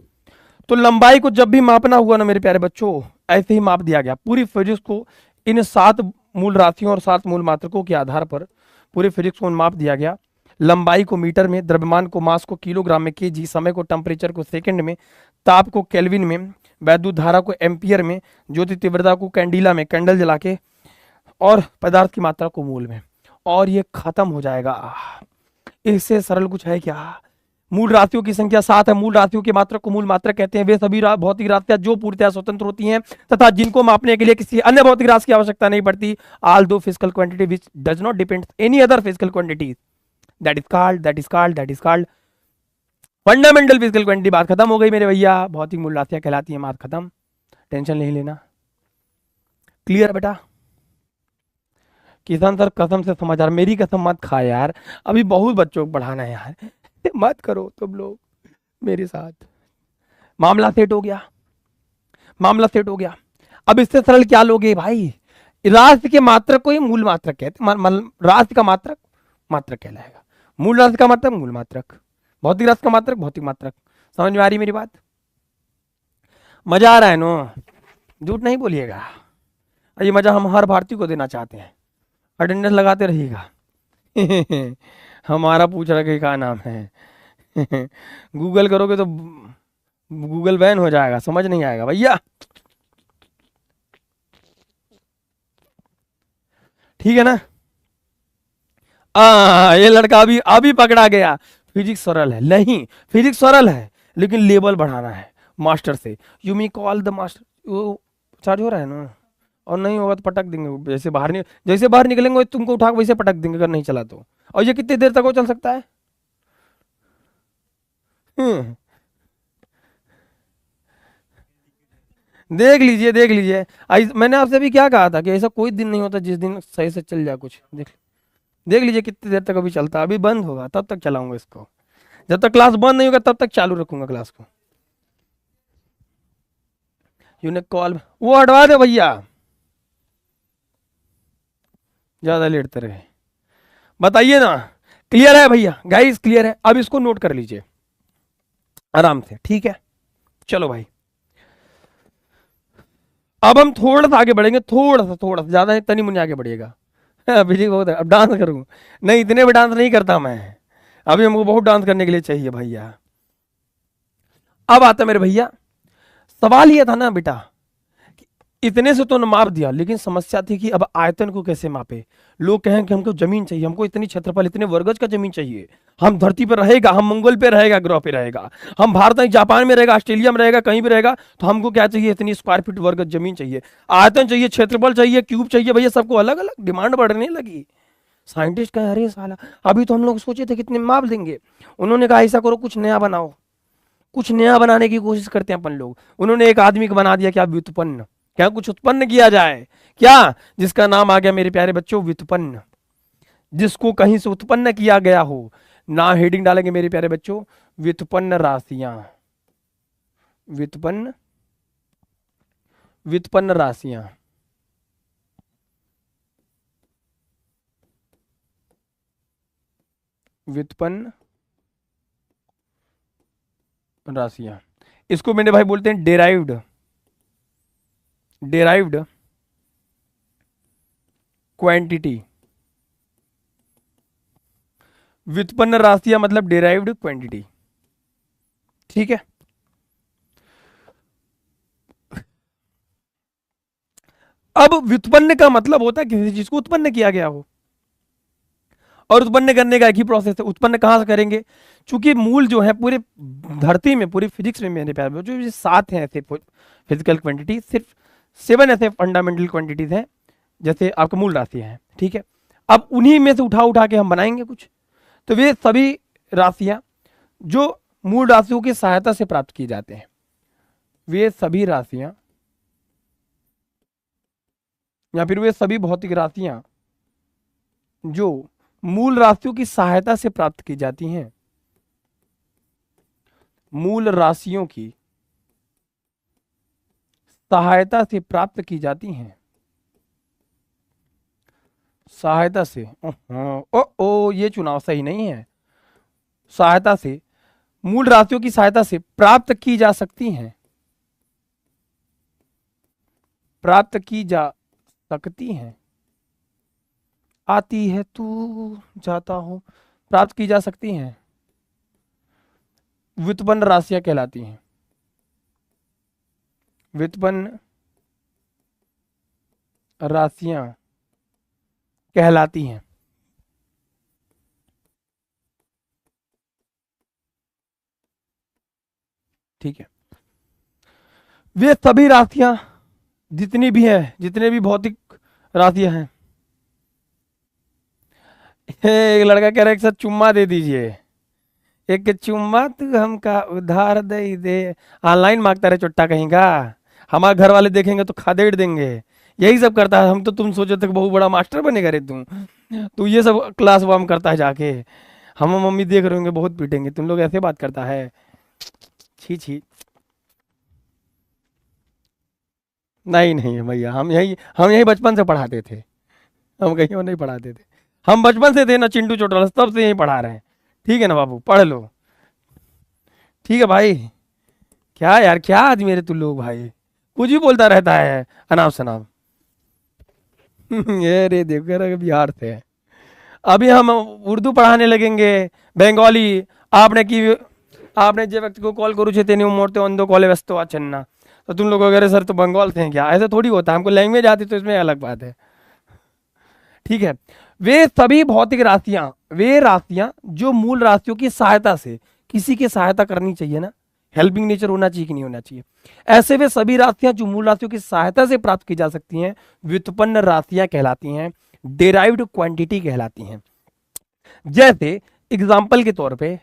तो लंबाई को जब भी मापना हुआ ना मेरे प्यारे बच्चों, ऐसे ही माप दिया गया। पूरी फिजिक्स को इन 7 मूल राशियों और 7 मूल मात्रकों के आधार पर पूरे फिजिक्स को माप दिया गया। लंबाई को मीटर में, द्रव्यमान को मास को किलोग्राम में केजी, समय को टेम्परेचर को सेकंड में, ताप को केल्विन में, वैद्युत धारा को एम्पियर में, ज्योति तीव्रता को कैंडिला में, कैंडल जला के, और पदार्थ की मात्रा को मोल में। और ये खत्म हो जाएगा। इससे सरल कुछ है क्या? मूल राशियों की संख्या 7 है। मूल राशियों की मात्रा को मूल मात्रा कहते हैं। वे सभी भौतिक राशियां जो पूर्णतः स्वतंत्र होती हैं तथा जिनको मापने के लिए किसी अन्य भौतिक राशि की आवश्यकता नहीं पड़ती। ऑल दो physical quantity which does not depend any other physical quantity, that is called fundamental physical quantity. बात खत्म हो गई मेरे भैया, भौतिक मूल राशियां कहलाती है, बात खत्म, टेंशन नहीं लेना। क्लियर बेटा? किसान सर कसम से समझ आ रहा, मेरी कसम मत खा यार, अभी बहुत बच्चों को पढ़ाना है यार, मत करो तुम लोग मेरे साथ। मामला सेट हो गया, मामला सेट हो गया। अब इससे सरल क्या लोगे भाई? राशि के मात्रक को ही मूल मात्रक कहते हैं। राशि का मात्रक मात्रक कहलाएगा, मूल राशि का मात्रक मूल मात्रक, भौतिक राशि का मात्रक भौतिक मात्रक। समझ में आ रही मेरी बात? मजा आ रहा है नो? झूठ नहीं बोलिएगा, ये मजा हम हर भारतीय को देना चाहते हैं। अटेंडेंस लगाते रहिएगा। हमारा पूछ रहा कि क्या नाम है। गूगल करोगे तो गूगल बैन हो जाएगा, समझ नहीं आएगा भैया। ठीक है ना? ये लड़का अभी पकड़ा गया। फिजिक्स सरल है नहीं, फिजिक्स सरल है लेकिन लेवल बढ़ाना है मास्टर से। You me call the master. वो चार्ज हो रहा है ना? और नहीं होगा तो पटक देंगे, जैसे बाहर निकलेंगे तुमको उठा के वैसे पटक देंगे अगर नहीं चला तो। और ये कितनी देर तक वो चल सकता है? देख लीजिए देख लीजिए। मैंने आपसे भी क्या कहा था कि ऐसा कोई दिन नहीं होता जिस दिन सही से चल जाए कुछ। देख लीजिए कितनी देर तक अभी चलता है। अभी बंद होगा तब तक चलाऊंगा इसको, जब तक क्लास बंद नहीं होगा तब तक चालू रखूंगा क्लास को। यूनिक कॉल वो हटवा दे भैया, ज्यादा लेटते रहे। बताइए ना, क्लियर है भैया? गाइस क्लियर है? अब इसको नोट कर लीजिए आराम से, ठीक है? चलो भाई, अब हम थोड़ा सा आगे बढ़ेंगे, थोड़ा सा ज्यादा तनी मुनी आगे बढ़िएगा। बिजी बहुत है, अब डांस करूँ? नहीं, इतने भी डांस नहीं करता मैं, अभी हमको बहुत डांस करने के लिए चाहिए भैया। अब आता मेरे भैया, सवाल ये था ना बेटा, इतने से तो न माप दिया, लेकिन समस्या थी कि अब आयतन को कैसे मापे। लोग कहें कि हमको जमीन चाहिए, हमको इतनी क्षेत्रफल, इतने वर्गज का जमीन चाहिए। हम धरती पर रहेगा, हम मंगल पे रहेगा, ग्रह पे रहेगा, हम भारत में, जापान में रहेगा, ऑस्ट्रेलिया में रहेगा, कहीं भी रहेगा, तो हमको क्या चाहिए? इतनी स्क्वायर फीट वर्गज जमीन चाहिए, आयतन चाहिए, क्षेत्रफल चाहिए, क्यूब चाहिए। भैया सबको अलग अलग डिमांड बढ़ने लगी। साइंटिस्ट कहे अरे साला, अभी तो हम लोग सोचे थे कितने माप देंगे। उन्होंने कहा ऐसा करो, कुछ नया बनाओ। कुछ नया बनाने की कोशिश करते हैं अपन लोग। उन्होंने एक आदमी को बना दिया, क्या? व्युत्पन्न। क्या कुछ उत्पन्न किया जाए क्या? जिसका नाम आ गया मेरे प्यारे बच्चों व्युत्पन्न। जिसको कहीं से उत्पन्न किया गया हो, नाम हेडिंग डालेंगे मेरे प्यारे बच्चों, व्युत्पन्न राशियां। व्युत्पन्न, व्युत्पन्न राशियां। व्युत्पन्न राशियां, इसको मेरे भाई बोलते हैं डेराइव्ड क्वांटिटी। व्युत्पन्न राशियां मतलब डेराइव्ड क्वांटिटी, ठीक है। अब व्युत्पन्न का मतलब होता है किसी चीज को उत्पन्न किया गया हो, और उत्पन्न करने का एक ही प्रोसेस है। उत्पन्न कहां से करेंगे? चूंकि मूल जो है पूरे धरती में, पूरी फिजिक्स में मेरे प्यारे बच्चों, जो 7 हैं ऐसे फिजिकल क्वांटिटी, सिर्फ 7 ऐसे फंडामेंटल क्वांटिटीज हैं जैसे आपका मूल राशियां हैं, ठीक है। अब उन्हीं में से उठा उठा के हम बनाएंगे कुछ। तो वे सभी राशियां जो मूल राशियों की सहायता से प्राप्त की जाते हैं, वे सभी राशियां या फिर वे सभी भौतिक राशियां जो मूल राशियों की सहायता से प्राप्त की जाती हैं, मूल राशियों की सहायता से प्राप्त की जाती हैं, सहायता से, ये चुनाव सही नहीं है। सहायता से, मूल राशियों की सहायता से प्राप्त की जा सकती हैं, प्राप्त की जा सकती हैं, आती है तू जाता हूं, प्राप्त की जा सकती हैं, व्युत्पन्न राशियां कहलाती हैं। व्युत्पन्न राशियां कहलाती हैं, ठीक है। वे सभी राशियां जितनी भी हैं, जितने भी भौतिक राशियां हैं, एक लड़का कह रहा है एक साथ चुम्मा दे दीजिए, एक चुम्मा तू हमका उधार दे दे। ऑनलाइन मांगता रहे चुट्टा कहीं का, हमारे घर वाले देखेंगे तो खादेड़ देंगे। यही सब करता है। हम तो तुम सोचे थे बहुत बड़ा मास्टर बनेगा रे तू ये सब क्लास वाम करता है जाके, हम मम्मी देख रहे होंगे बहुत पीटेंगे, तुम लोग ऐसे बात करता है, छी छी। नहीं नहीं भैया, हम यही बचपन से पढ़ाते थे, हम कहीं और नहीं पढ़ाते थे। हम बचपन से थे ना चिंटू चोटाला, तब से यही पढ़ा रहे हैं। ठीक है ना बाबू, पढ़ लो। ठीक है भाई। क्या यार, क्या आदमी मेरे तू लोग भाई, कुछ भी बोलता रहता है अनाप शनाप। ये रे देखो रे, बिहार से है। अभी हम उर्दू पढ़ाने लगेंगे, बंगाली। आपने की आपने जे व्यक्ति को कॉल करूँ तेनी मोड़ते अंदो कॉले व्यस्त चन्ना, तो तुम लोग वगैरह सर तो बंगाल से हैं क्या? ऐसा थोड़ी होता है, हमको लैंग्वेज आती तो इसमें अलग बात है, ठीक है। वे सभी भौतिक राशियां, वे राशियां जो मूल राशियों की सहायता से, किसी की सहायता करनी चाहिए ना, हेल्पिंग नेचर होना चाहिए कि नहीं होना चाहिए, ऐसे वे सभी राशियां जो मूल राशियों की सहायता से प्राप्त की जा सकती हैं, व्युत्पन्न राशियां कहलाती हैं, डेराइव्ड क्वांटिटी कहलाती हैं। जैसे एग्जाम्पल के तौर पे,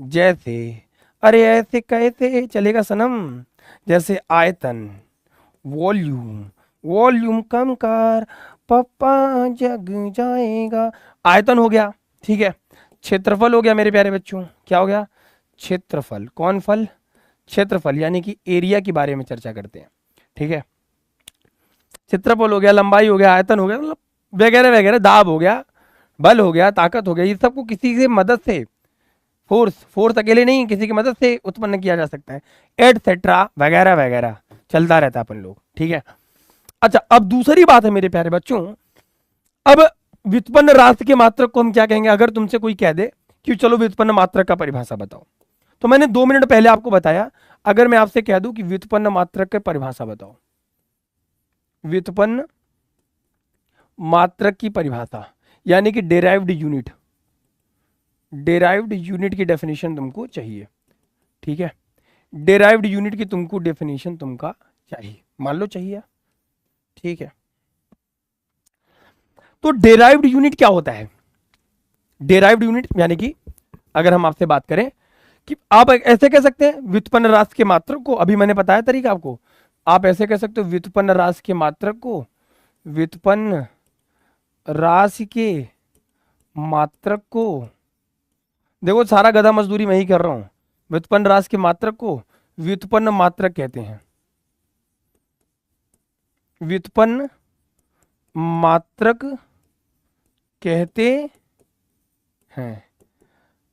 जैसे, अरे ऐसे कैसे चलेगा सनम, जैसे आयतन, वॉल्यूम, वॉल्यूम कम कर पप्पा जग जाएगा, आयतन हो गया, ठीक है। क्षेत्रफल हो गया मेरे प्यारे बच्चों, क्या हो गया? क्षेत्रफल। कौन फल? क्षेत्रफल, यानी कि एरिया के बारे में चर्चा करते हैं, ठीक है। क्षेत्रफल हो गया, लंबाई हो गया, आयतन हो गया, मतलब वगैरह वगैरह, दाब हो गया, बल हो गया, ताकत हो गया, ये सबको किसी की मदद से, फोर्स अकेले नहीं, किसी की मदद से उत्पन्न किया जा सकता है, एटसेट्रा वगैरह वगैरह, चलता रहता है अपन लोग, ठीक है। अच्छा, अब दूसरी बात है मेरे प्यारे बच्चों, अब व्युत्पन्न राशि के मात्रक को हम क्या कहेंगे? अगर तुमसे कोई कह दे कि चलो व्युत्पन्न मात्रक का परिभाषा बताओ, तो मैंने 2 मिनट पहले आपको बताया, अगर मैं आपसे कह दूं कि व्युत्पन्न मात्रक की परिभाषा बताओ, व्युत्पन्न मात्रक की परिभाषा, यानी कि डेराइव्ड यूनिट, डेराइव्ड यूनिट की डेफिनेशन तुमको चाहिए, ठीक है। डेराइव्ड यूनिट की तुमको डेफिनेशन तुमका चाहिए, मान लो चाहिए, ठीक है। तो डेराइव्ड यूनिट क्या होता है? डेराइव्ड यूनिट यानी कि अगर हम आपसे बात करें कि आप ऐसे कह सकते हैं व्युत्पन्न राशि के मात्रक को, अभी मैंने बताया तरीका आपको, आप ऐसे कह सकते हो व्युत्पन्न राशि के मात्रक को, व्युत्पन्न राशि के मात्रक को, देखो सारा गधा मजदूरी मैं ही कर रहा हूं, व्युत्पन्न राशि के मात्रक को व्युत्पन्न मात्रक कहते हैं, व्युत्पन्न मात्रक कहते हैं,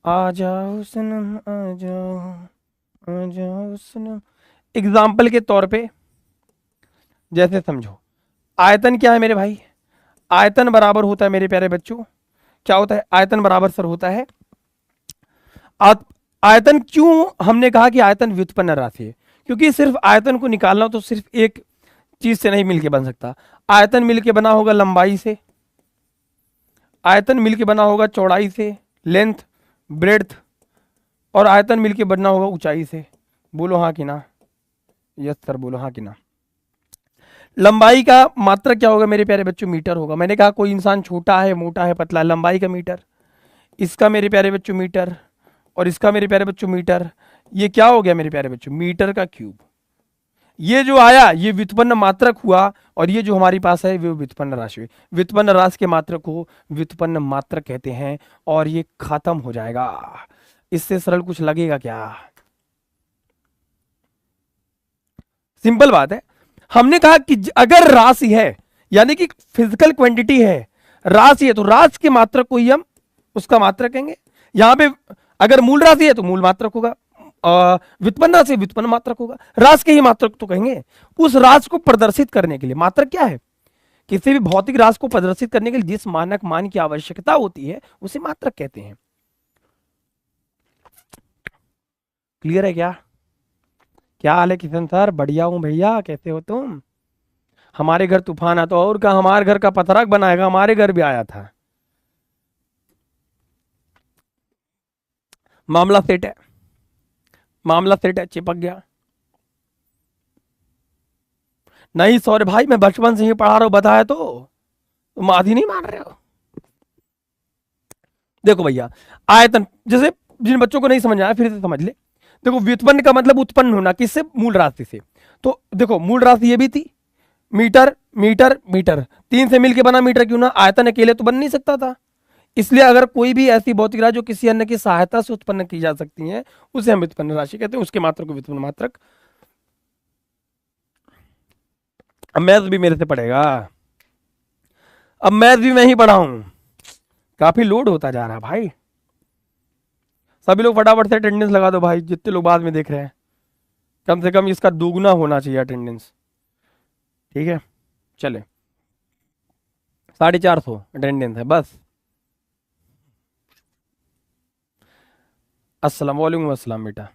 आ जाओ सनम आ जाओ सनम। एग्जाम्पल के तौर पे जैसे समझो, आयतन क्या है मेरे भाई? आयतन बराबर होता है मेरे प्यारे बच्चों, क्या होता है? आयतन बराबर सर होता है आयतन। क्यों हमने कहा कि आयतन व्युत्पन्न राशि है? क्योंकि सिर्फ आयतन को निकालना तो सिर्फ एक चीज से नहीं मिलके बन सकता। आयतन मिलके बना होगा लंबाई से, आयतन मिलके बना होगा चौड़ाई से, लेंथ, ब्रेड्थ, और आयतन मिलके बनना होगा ऊंचाई से। बोलो हाँ कि ना? यस सर, बोलो हाँ कि ना? लंबाई का मात्रक क्या होगा मेरे प्यारे बच्चों? मीटर होगा। मैंने कहा कोई इंसान छोटा है, मोटा है, पतला है, लंबाई का मीटर, इसका मेरे प्यारे बच्चों मीटर, और इसका मेरे प्यारे बच्चों मीटर। ये क्या हो गया मेरे प्यारे बच्चों? मीटर का क्यूब। ये जो आया ये व्युत्पन्न मात्रक हुआ, और ये जो हमारी पास है वो व्युत्पन्न राशि हुई। व्युत्पन्न राशि के मात्रक को व्युत्पन्न मात्रक कहते हैं, और ये खत्म हो जाएगा। इससे सरल कुछ लगेगा क्या? सिंपल बात है। हमने कहा कि अगर राशि है, यानी कि फिजिकल क्वांटिटी है, राशि है, तो राशि के मात्रक को ही हम उसका मात्रक कहेंगे। यहां पे अगर मूल राशि है तो मूल मात्रक होगा, व्युत्पन्न राशि व्युत्पन्न मात्रक होगा, राशि के ही मात्रक तो कहेंगे। उस राशि को प्रदर्शित करने के लिए मात्रक क्या है? किसी भी भौतिक राशि को प्रदर्शित करने के लिए जिस मानक मान की आवश्यकता होती है उसे मात्रक कहते हैं। क्लियर है क्या? क्या हाल है किशन सर? बढ़िया हूं भैया, कैसे हो तुम? हमारे घर तूफान आता, और का हमारे घर का पतरक बनाएगा, हमारे घर भी आया था। मामला सेट है, मामला सेट है, चिपक गया। नहीं सॉरी भाई, मैं बचपन से ही पढ़ा रहा हूं, बताया तो तुम आधी नहीं मान रहे हो। देखो भैया, आयतन, जैसे जिन बच्चों को नहीं समझ आया फिर से समझ ले। देखो व्युत्पन्न का मतलब उत्पन्न होना, किससे? मूल राशि से। तो देखो मूल राशि ये भी थी, मीटर मीटर मीटर, तीन से मिलके बना मीटर, क्यों ना? आयतन अकेले तो बन नहीं सकता था। इसलिए अगर कोई भी ऐसी भौतिक राशि जो किसी अन्य की सहायता से उत्पन्न की जा सकती है उसे हम व्युत्पन्न राशि कहते हैं, उसके मात्रक को व्युत्पन्न मात्रक। अब मैथ भी मेरे से पढ़ेगा, अब मैथ भी मैं ही पढ़ा हूं, काफी लोड होता जा रहा है भाई। सभी लोग फटाफट से अटेंडेंस लगा दो भाई, जितने लोग बाद में देख रहे हैं, कम से कम इसका दोगुना होना चाहिए अटेंडेंस। ठीक है, चले, 450 अटेंडेंस है बस। अस्सलाम वालेकुम। अस्सलाम बेटा।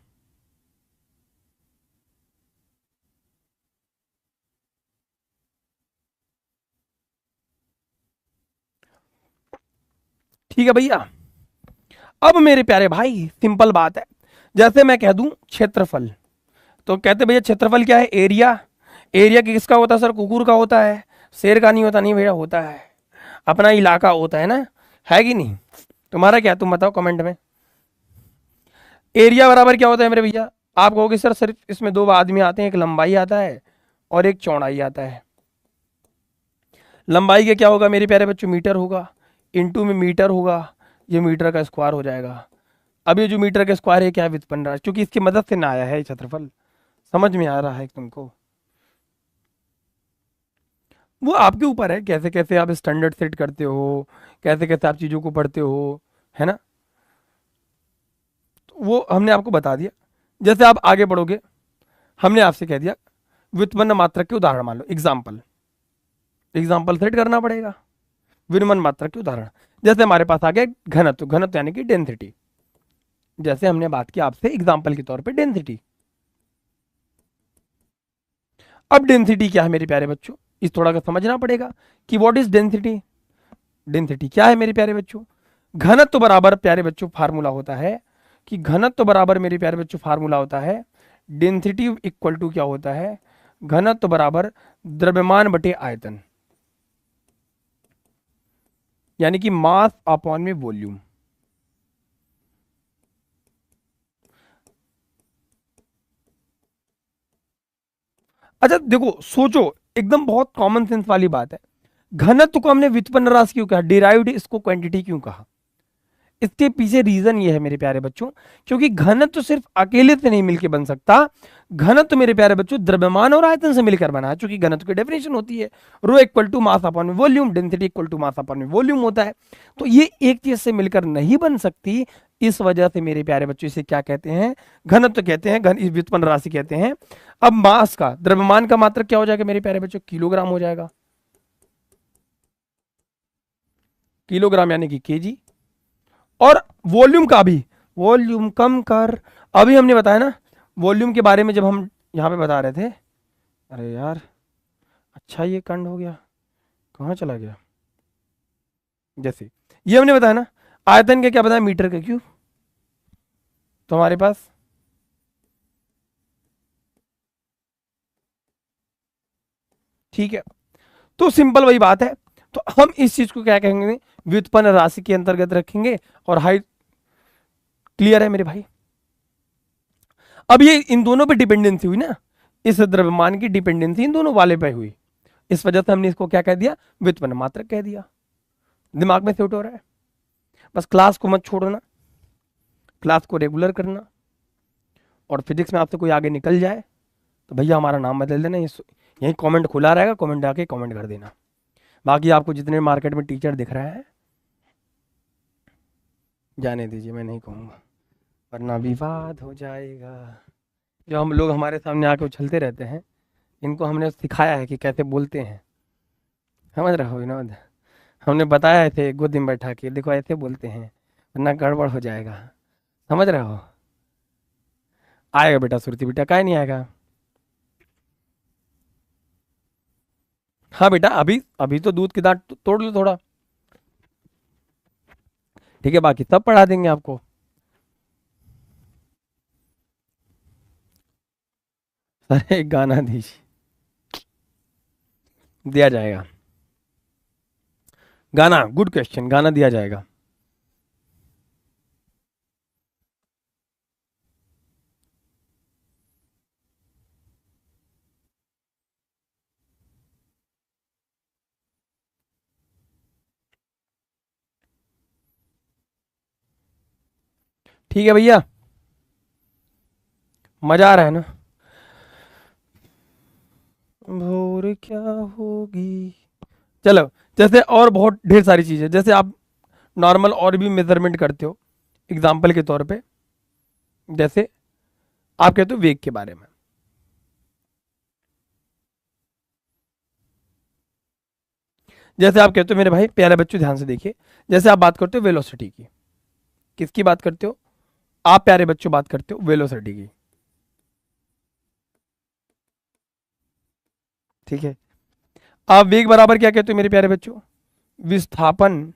ठीक है भैया, अब मेरे प्यारे भाई सिंपल बात है, जैसे मैं कह दूं क्षेत्रफल, तो कहते भैया क्षेत्रफल क्या है? एरिया। एरिया किसका होता है सर? कुकुर का होता है, शेर का नहीं होता। नहीं भैया, होता है, अपना इलाका होता है ना, है कि नहीं? तुम्हारा क्या, तुम बताओ कमेंट में। एरिया बराबर क्या होता है मेरे भैया? आप कहोगे सर सिर्फ इसमें दो आदमी आते हैं, एक लंबाई आता है और एक चौड़ाई आता है। लंबाई के क्या होगा मेरे प्यारे बच्चों? मीटर होगा, इंटू में मीटर होगा, ये मीटर का स्क्वायर हो जाएगा। अब ये जो मीटर का स्क्वायर है क्या है? व्युत्पन्न राशि, क्योंकि इसकी मदद से ना आया है क्षेत्रफल। समझ में आ रहा है तुमको? वो आपके ऊपर है कैसे कैसे आप स्टैंडर्ड सेट करते हो, कैसे कैसे आप चीज़ों को पढ़ते हो, है ना? तो वो हमने आपको बता दिया। जैसे आप आगे बढ़ोगे, हमने आपसे कह दिया व्युत्पन्न मात्रक के उदाहरण मान लो, एग्जाम्पल, एग्जाम्पल सेट करना पड़ेगा। व्युत्पन्न मात्रक के उदाहरण, जैसे हमारे पास आ गया घनत्व, घनत्व यानी कि डेंसिटी। जैसे हमने बात की आपसे एग्जाम्पल के तौर पे डेंसिटी। अब डेंसिटी क्या है मेरे प्यारे बच्चों? इस थोड़ा सा समझना पड़ेगा कि व्हाट इज डेंसिटी। डेंसिटी क्या है मेरे प्यारे बच्चों? घनत्व बराबर प्यारे बच्चों फार्मूला होता है कि घनत्व बराबर मेरे प्यारे बच्चों फार्मूला होता है डेंसिटी इक्वल टू क्या होता है? घनत्व बराबर द्रव्यमान बटे आयतन, यानी कि मास अपॉन में वॉल्यूम। अच्छा देखो, सोचो, एकदम बहुत कॉमन सेंस वाली बात है। घनत्व को हमने व्युत्पन्न राशि क्यों कहा? डिराइव्ड इसको क्वांटिटी क्यों कहा? इसके पीछे रीजन ये है मेरे प्यारे बच्चों, क्योंकि घनत्व सिर्फ अकेले से नहीं मिलकर बन सकता। घनत्व मेरे प्यारे बच्चों द्रव्यमान और आयतन से मिलकर बना है, क्योंकि घनत्व की डेफिनेशन होती है rho equal to mass upon volume, density equal to mass upon volume होता है। तो ये एक चीज से मिलकर नहीं बन सकती, इस वजह से मेरे प्यारे बच्चों इसे क्या कहते हैं, घनत्व कहते हैं, घन इस व्युत्पन्न राशि कहते हैं। अब मास का, द्रव्यमान का मात्रक क्या हो जाएगा मेरे प्यारे बच्चों, किलोग्राम हो जाएगा, किलोग्राम यानी कि केजी। और वॉल्यूम का भी, वॉल्यूम कम कर, अभी हमने बताया ना वॉल्यूम के बारे में जब हम यहाँ पे बता रहे थे, अरे यार अच्छा ये कांड हो गया, कहाँ चला गया, जैसे ये हमने बताया ना आयतन का क्या बताया, मीटर का क्यूब, तो हमारे पास ठीक है, तो सिंपल वही बात है। तो हम इस चीज को क्या कहेंगे, व्युत्पन्न राशि के अंतर्गत रखेंगे। और हाई क्लियर है मेरे भाई। अब ये इन दोनों पे डिपेंडेंसी हुई ना, इस द्रव्यमान की डिपेंडेंसी इन दोनों वाले पे हुई, इस वजह से हमने इसको क्या कह दिया, व्युत्पन्न मात्रक कह दिया। दिमाग में सेट हो रहा है। बस क्लास को मत छोड़ना, क्लास को रेगुलर करना, और फिजिक्स में आपसे कोई आगे निकल जाए तो भैया हमारा नाम बदल देना, यही कमेंट खुला रहेगा, कमेंट आके कमेंट कर देना। बाकी आपको जितने मार्केट में टीचर दिख रहे हैं जाने दीजिए, मैं नहीं कहूँगा वरना विवाद हो जाएगा। जो हम लोग हमारे सामने आके उछलते रहते हैं, इनको हमने सिखाया है कि कैसे बोलते हैं, समझ रहे हो विनोद, हमने बताया ऐसे गोदी में बैठा के देखो ऐसे बोलते हैं वरना गड़बड़ हो जाएगा, समझ रहे हो। आएगा बेटा सुरती बेटा, काहे नहीं आएगा। हाँ बेटा, अभी अभी तो दूध की दांत तोड़ लो थोड़ा, ठीक है, बाकी सब पढ़ा देंगे आपको। सर एक गाना दीजिए, दिया जाएगा गाना, गुड क्वेश्चन, गाना दिया जाएगा। ठीक है भैया, मजा आ रहा है ना। भोर क्या होगी, चलो जैसे और बहुत ढेर सारी चीजें, जैसे आप नॉर्मल और भी मेजरमेंट करते हो, एग्जाम्पल के तौर पे जैसे आप कहते हो वेग के बारे में, जैसे आप कहते हो मेरे भाई प्यारे बच्चों ध्यान से देखिए, जैसे आप बात करते हो वेलोसिटी की, किसकी बात करते हो आप प्यारे बच्चों, बात करते हो वेलोसिटी की, ठीक है। आप वेग बराबर क्या कहते हो मेरे प्यारे बच्चों, विस्थापन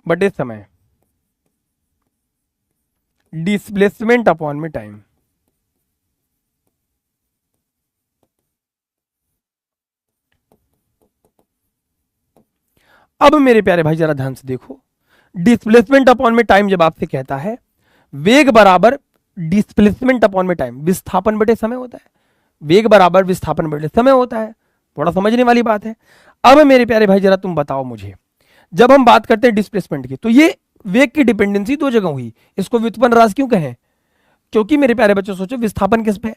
बटे समय, डिस्प्लेसमेंट अपॉन में टाइम। अब मेरे प्यारे भाई जरा ध्यान से देखो, डिस्प्लेसमेंट अपॉन में टाइम जब आपसे कहता है, वेग बराबर डिस्प्लेसमेंट अपॉन में टाइम, विस्थापन बटे समय होता है, वेग बराबर विस्थापन बटे समय होता है, थोड़ा समझने वाली बात है। अब मेरे प्यारे भाई जरा तुम बताओ मुझे, जब हम बात करते हैं डिस्प्लेसमेंट की, तो ये वेग की डिपेंडेंसी दो जगह हुई, इसको व्युत्पन्न राशि क्यों कहें, क्योंकि मेरे प्यारे बच्चों सोचो विस्थापन किस पे है,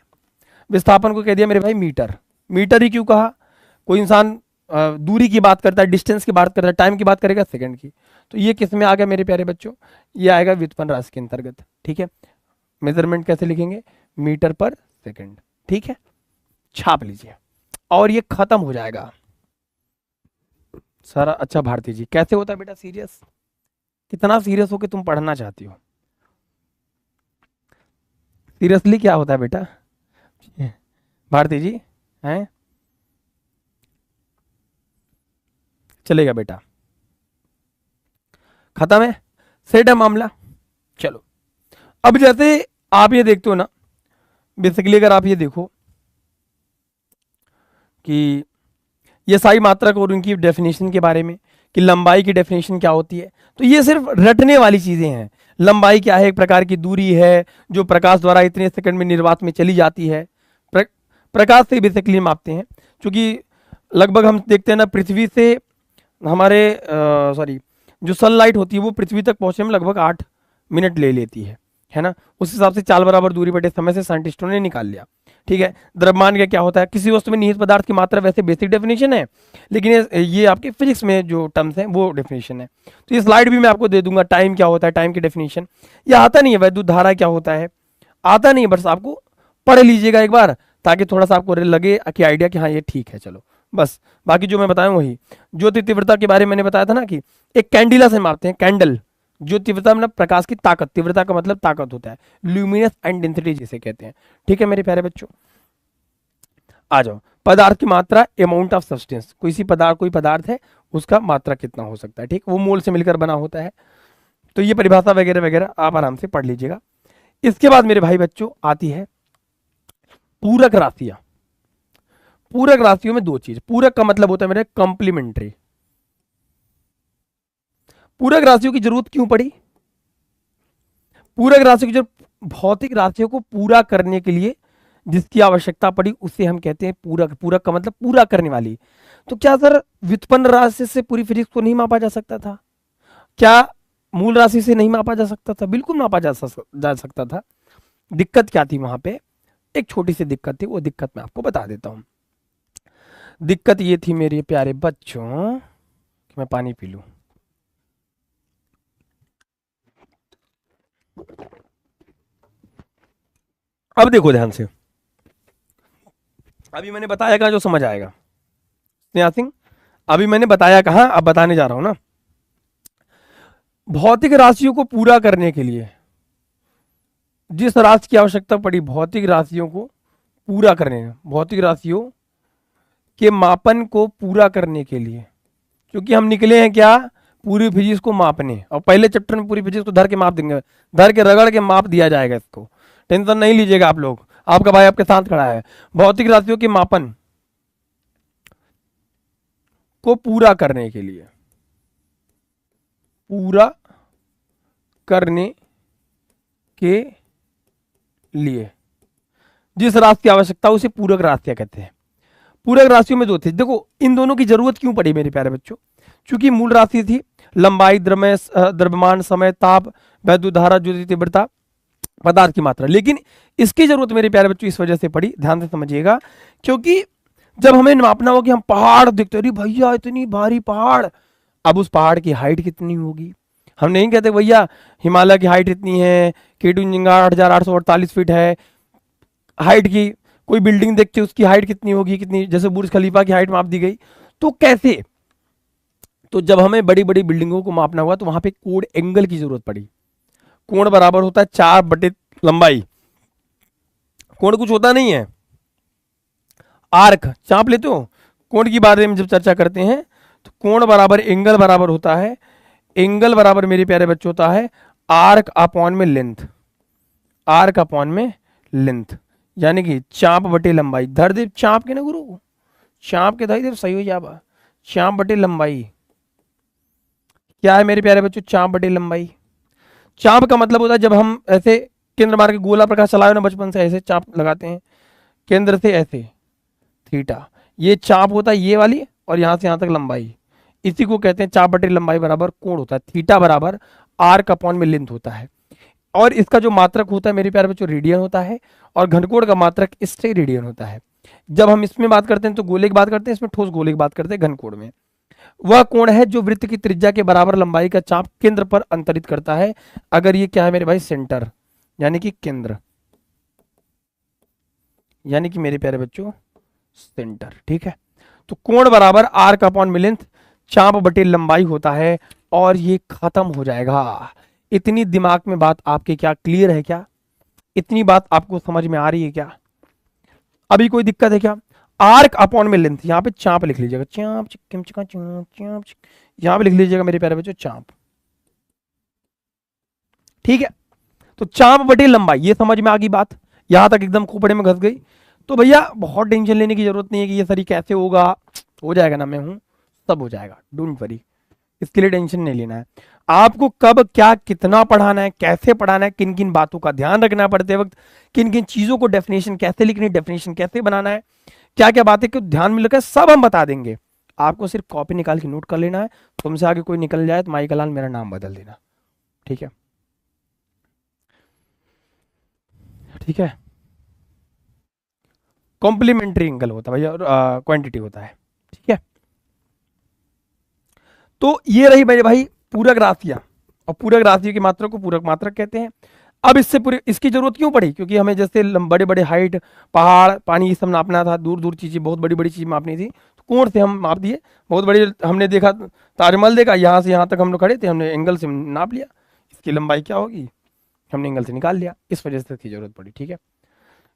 विस्थापन को कह दिया मेरे भाई मीटर, मीटर ही क्यों कहा, कोई इंसान दूरी की बात करता है, डिस्टेंस की बात करता है, टाइम की बात करेगा सेकंड की, तो ये किस में आ गया मेरे प्यारे बच्चों, ये आएगा व्युत्पन्न राशि के अंतर्गत, ठीक है। मेजरमेंट कैसे लिखेंगे, मीटर पर सेकंड, ठीक है, छाप लीजिए और ये खत्म हो जाएगा सारा। अच्छा भारती जी कैसे होता है बेटा सीरियस, कितना सीरियस होके तुम पढ़ना चाहती हो, सीरियसली क्या होता है बेटा भारती जी, हैं चलेगा बेटा, खत्म है, सेट है मामला। चलो अब जैसे आप ये देखते हो ना, बेसिकली अगर आप ये देखो कि ये सारी मात्रक और उनकी डेफिनेशन के बारे में, कि लंबाई की डेफिनेशन क्या होती है, तो ये सिर्फ रटने वाली चीजें हैं। लंबाई क्या है, एक प्रकार की दूरी है जो प्रकाश द्वारा इतने सेकंड में निर्वात में चली जाती है, प्रकाश से बेसिकली मापते हैं, क्योंकि लगभग हम देखते हैं ना पृथ्वी से हमारे सॉरी जो सनलाइट होती है वो पृथ्वी तक पहुंचने में लगभग 8 मिनट ले लेती है ना, उस हिसाब से चाल बराबर दूरी बटे समय से साइंटिस्टों ने निकाल लिया, ठीक है। द्रव्यमान का क्या होता है, किसी वस्तु में निहित पदार्थ की मात्रा, वैसे बेसिक डेफिनेशन है, लेकिन ये आपके फिजिक्स में जो टर्म्स हैं वो डेफिनेशन है। तो ये स्लाइड भी मैं आपको दे दूंगा, टाइम क्या होता है, टाइम की डेफिनेशन। ये आता नहीं है, वैद्युत धारा क्या होता है आता नहीं है, बस आपको पढ़ लीजिएगा एक बार, ताकि थोड़ा सा आपको लगे कि आइडिया कि हाँ ये ठीक है, चलो बस। बाकी जो मैं बताया वही। ज्योति तीव्रता के बारे में मैंने बताया था ना कि एक कैंडिला से मापते हैं, कैंडल। जो तीव्रता मतलब प्रकाश की ताकत, तीव्रता का मतलब ताकत होता है, ल्यूमिनस एंड डेंसिटी जिसे कहते हैं। ठीक है मेरे प्यारे बच्चों, आ जाओ। पदार्थ की मात्रा, अमाउंट ऑफ सब्सटेंस, कोई पदार्थ है उसका मात्रा कितना हो सकता है, ठीक, वो मोल से मिलकर बना होता है। तो ये परिभाषा वगैरह वगैरह आप आराम से पढ़ लीजिएगा। इसके बाद मेरे भाई बच्चों आती है पूरक राशियां। पूरक राशियों में दो चीज, पूरक का मतलब होता है मेरे कॉम्प्लीमेंट्री। पूरक राशियों की जरूरत क्यों पड़ी, पूरक राशियों की जरूरत भौतिक राशियों को पूरा करने के लिए जिसकी आवश्यकता पड़ी उसे हम कहते हैं पूरक। पूरक का मतलब पूरा करने वाली। तो क्या सर व्युत्पन्न राशि से पूरी फिजिक्स को नहीं मापा जा सकता था, क्या मूल राशि से नहीं मापा जा सकता था, बिल्कुल मापा जा सकता था। दिक्कत क्या थी वहां पे, एक छोटी सी दिक्कत थी, वो दिक्कत मैं आपको बता देता हूं। दिक्कत ये थी मेरे प्यारे बच्चों कि मैं पानी पी लूं। अब देखो ध्यान से, अभी मैंने बताया कहा जो समझ आएगा स्नेहा सिंह, अभी मैंने बताया कहां, अब बताने जा रहा हूं ना। भौतिक राशियों को पूरा करने के लिए जिस राशि की आवश्यकता पड़ी, भौतिक राशियों को पूरा करने, भौतिक राशियों के मापन को पूरा करने के लिए, क्योंकि हम निकले हैं क्या, पूरी फिजिक्स को मापने, और पहले चैप्टर में पूरी फिजिक्स को धर के माप देंगे, धर के रगड़ के माप दिया जाएगा इसको, टेंशन नहीं लीजिएगा आप लोग, आपका भाई आपके साथ खड़ा है। भौतिक राशियों के मापन को पूरा करने के लिए, पूरा करने के लिए जिस राशि की आवश्यकता उसे पूरक राशियां कहते हैं। पूरक राशियों में दो थे, देखो इन दोनों की जरूरत क्यों पड़ी मेरे प्यारे बच्चों, क्योंकि मूल राशि थी लंबाई, द्रव्यमान, समय, ताप, वैद्युत धारा, ज्योति तीव्रता, पदार्थ की मात्रा। लेकिन इसकी जरूरत मेरे प्यारे बच्चों इस वजह से पड़ी, ध्यान से समझिएगा, क्योंकि जब हमें मापना हो कि हम पहाड़ देखते, अरे भैया इतनी भारी पहाड़, अब उस पहाड़ की हाइट कितनी होगी, हम नहीं कहते भैया हिमालय की हाइट इतनी है, केटुंजंगा 8,848 फीट है हाइट की, कोई बिल्डिंग देख के उसकी हाइट कितनी होगी, कितनी, जैसे बुर्ज खलीफा की हाइट माप दी गई, तो कैसे। तो जब हमें बड़ी बड़ी बिल्डिंगों को मापना हुआ तो वहां पे कोण एंगल की जरूरत पड़ी। कोण बराबर होता है 4 बटे लंबाई, कोण कुछ होता नहीं है, आर्क चाप लेते हो, कोण की बारे में जब चर्चा करते हैं तो कोण बराबर एंगल बराबर होता है, एंगल बराबर मेरे प्यारे बच्चे होता है आर्क अपॉन में लेंथ, आर्क अपॉन में लेंथ, यानी कि चाप बटे लंबाई। धरदेव चाप के ना गुरु, चाप के धरदेव सही हो जाबा, चाप बटे लंबाई क्या है मेरे प्यारे बच्चों, चाप बटे लंबाई। चाप का मतलब होता है जब हम ऐसे केंद्र मार के गोला प्रकाश चलाए ना बचपन से, ऐसे चाप लगाते हैं केंद्र से ऐसे, थीटा, ये चाप होता है ये वाली, और यहां से यहां तक लंबाई, इसी को कहते हैं चाप बटे लंबाई बराबर कोण होता है, थीटा बराबर आर्क अपॉन में लेंथ होता है। और इसका जो मात्रक होता है मेरे प्यारे बच्चों रेडियन होता है, और घनकोण का मात्रक इससे रेडियन होता है। जब हम इसमें बात करते हैं तो गोले की बात करते हैं, इसमें ठोस गोले की बात करते हैं घनकोण में। वह कोण है जो वृत्त की त्रिज्या के बराबर लंबाई का चाप केंद्र पर अंतरित करता है, अगर ये क्या है मेरे भाई सेंटर, यानी कि केंद्र, यानी कि मेरे प्यारे बच्चों सेंटर, ठीक है। तो कोण बराबर आर्क अपॉन में लेंथ, चाप बटे लंबाई होता है, और ये खत्म हो जाएगा। इतनी दिमाग में बात आपके क्या क्लियर है क्या, इतनी बात आपको समझ में आ रही है क्या, अभी कोई दिक्कत है क्या। आर्क अपॉन में लेंथ, यहाँ पे चाप लिख लीजिएगा, चाप चिक्कम चिका चाप चाप, यहाँ पे लिख लीजिएगा मेरे प्यारे बच्चों चाप, ठीक है। तो चाप बटे लंबाई, ये समझ में आ गई बात, यहां तक एकदम खोपड़े में घस गई। तो भैया बहुत टेंशन लेने की जरूरत नहीं है कि ये सर कैसे होगा, हो जाएगा ना, मैं हूं, सब हो जाएगा, डोंट वरी, इसके लिए टेंशन नहीं लेना है। आपको कब क्या कितना पढ़ाना है, कैसे पढ़ाना है, किन किन बातों का ध्यान रखना पड़ते वक्त, किन किन चीजों को डेफिनेशन कैसे लिखनी, डेफिनेशन कैसे बनाना है, क्या क्या बातें को ध्यान में रखकर सब हम बता देंगे। आपको सिर्फ कॉपी निकाल के नोट कर लेना है, तुमसे आगे कोई निकल जाए तो माई कलाल मेरा नाम बदल देना, ठीक है, ठीक है। कॉम्प्लीमेंट्री एंगल होता है भैया, और क्वांटिटी होता है। ठीक है, तो ये रही मेरे भाई पूरक राशियां, और पूरक राशियों की मात्रा को पूरक मात्रक कहते हैं। अब इससे पूरी इसकी जरूरत क्यों पड़ी, क्योंकि हमें जैसे बड़े बड़े हाइट, पहाड़, पानी, ये सब नापना था, दूर दूर चीजें, बहुत बड़ी बड़ी चीज मापनी थी, तो कोण से हम माप दिए। बहुत बड़ी हमने देखा, ताजमहल देखा, यहाँ से यहाँ तक हम लोग खड़े थे, हमने एंगल से नाप लिया, इसकी लंबाई क्या होगी, हमने एंगल से निकाल लिया, इस वजह से इसकी जरूरत पड़ी। ठीक है,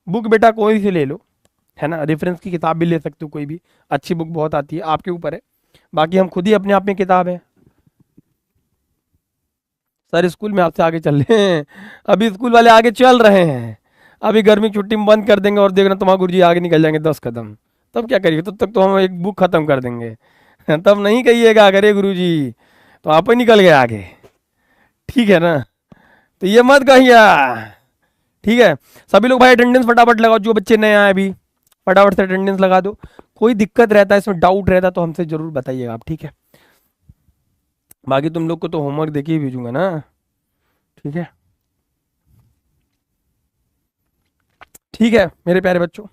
बुक बेटा कोई सी ले लो, है ना, रेफरेंस की किताब भी ले सकते हो, कोई भी अच्छी बुक बहुत आती है, आपके ऊपर है। बाकी हम खुद ही अपने आप में किताब है। सर स्कूल में आपसे आगे चल रहे हैं, अभी स्कूल वाले आगे चल रहे हैं, अभी गर्मी की छुट्टी में बंद कर देंगे और देखना तुम्हारा गुरुजी आगे निकल जाएंगे 10 कदम, तब क्या करिए, तब तक तो हम एक बुक खत्म कर देंगे। तब नहीं कहिएगा अरे गुरुजी तो आप ही निकल गए आगे, ठीक है ना, तो ये मत कहिए। ठीक है, सभी लोग भाई अटेंडेंस फटाफट लगाओ, जो बच्चे नए आए अभी फटाफट से अटेंडेंस लगा दो। कोई दिक्कत रहता है इसमें, डाउट रहता है तो हमसे जरूर बताइएगा आप, ठीक है। बाकी तुम लोग को तो होमवर्क देके ही भेजूंगा ना, ठीक है। ठीक है मेरे प्यारे बच्चों,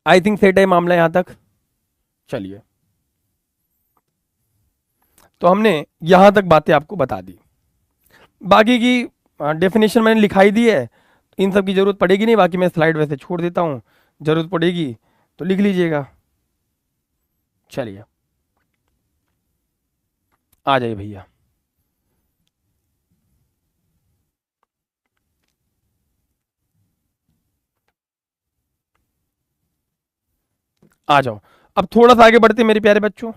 आई थिंक सेट है मामला यहां तक। चलिए, तो हमने यहां तक बातें आपको बता दी, बाकी की डेफिनेशन मैंने लिखाई दी है, इन सब की जरूरत पड़ेगी नहीं, बाकी मैं स्लाइड वैसे छोड़ देता हूं, जरूरत पड़ेगी तो लिख लीजिएगा। चलिए आ जाइए भैया, आ जाओ। अब थोड़ा सा आगे बढ़ते मेरे प्यारे बच्चों।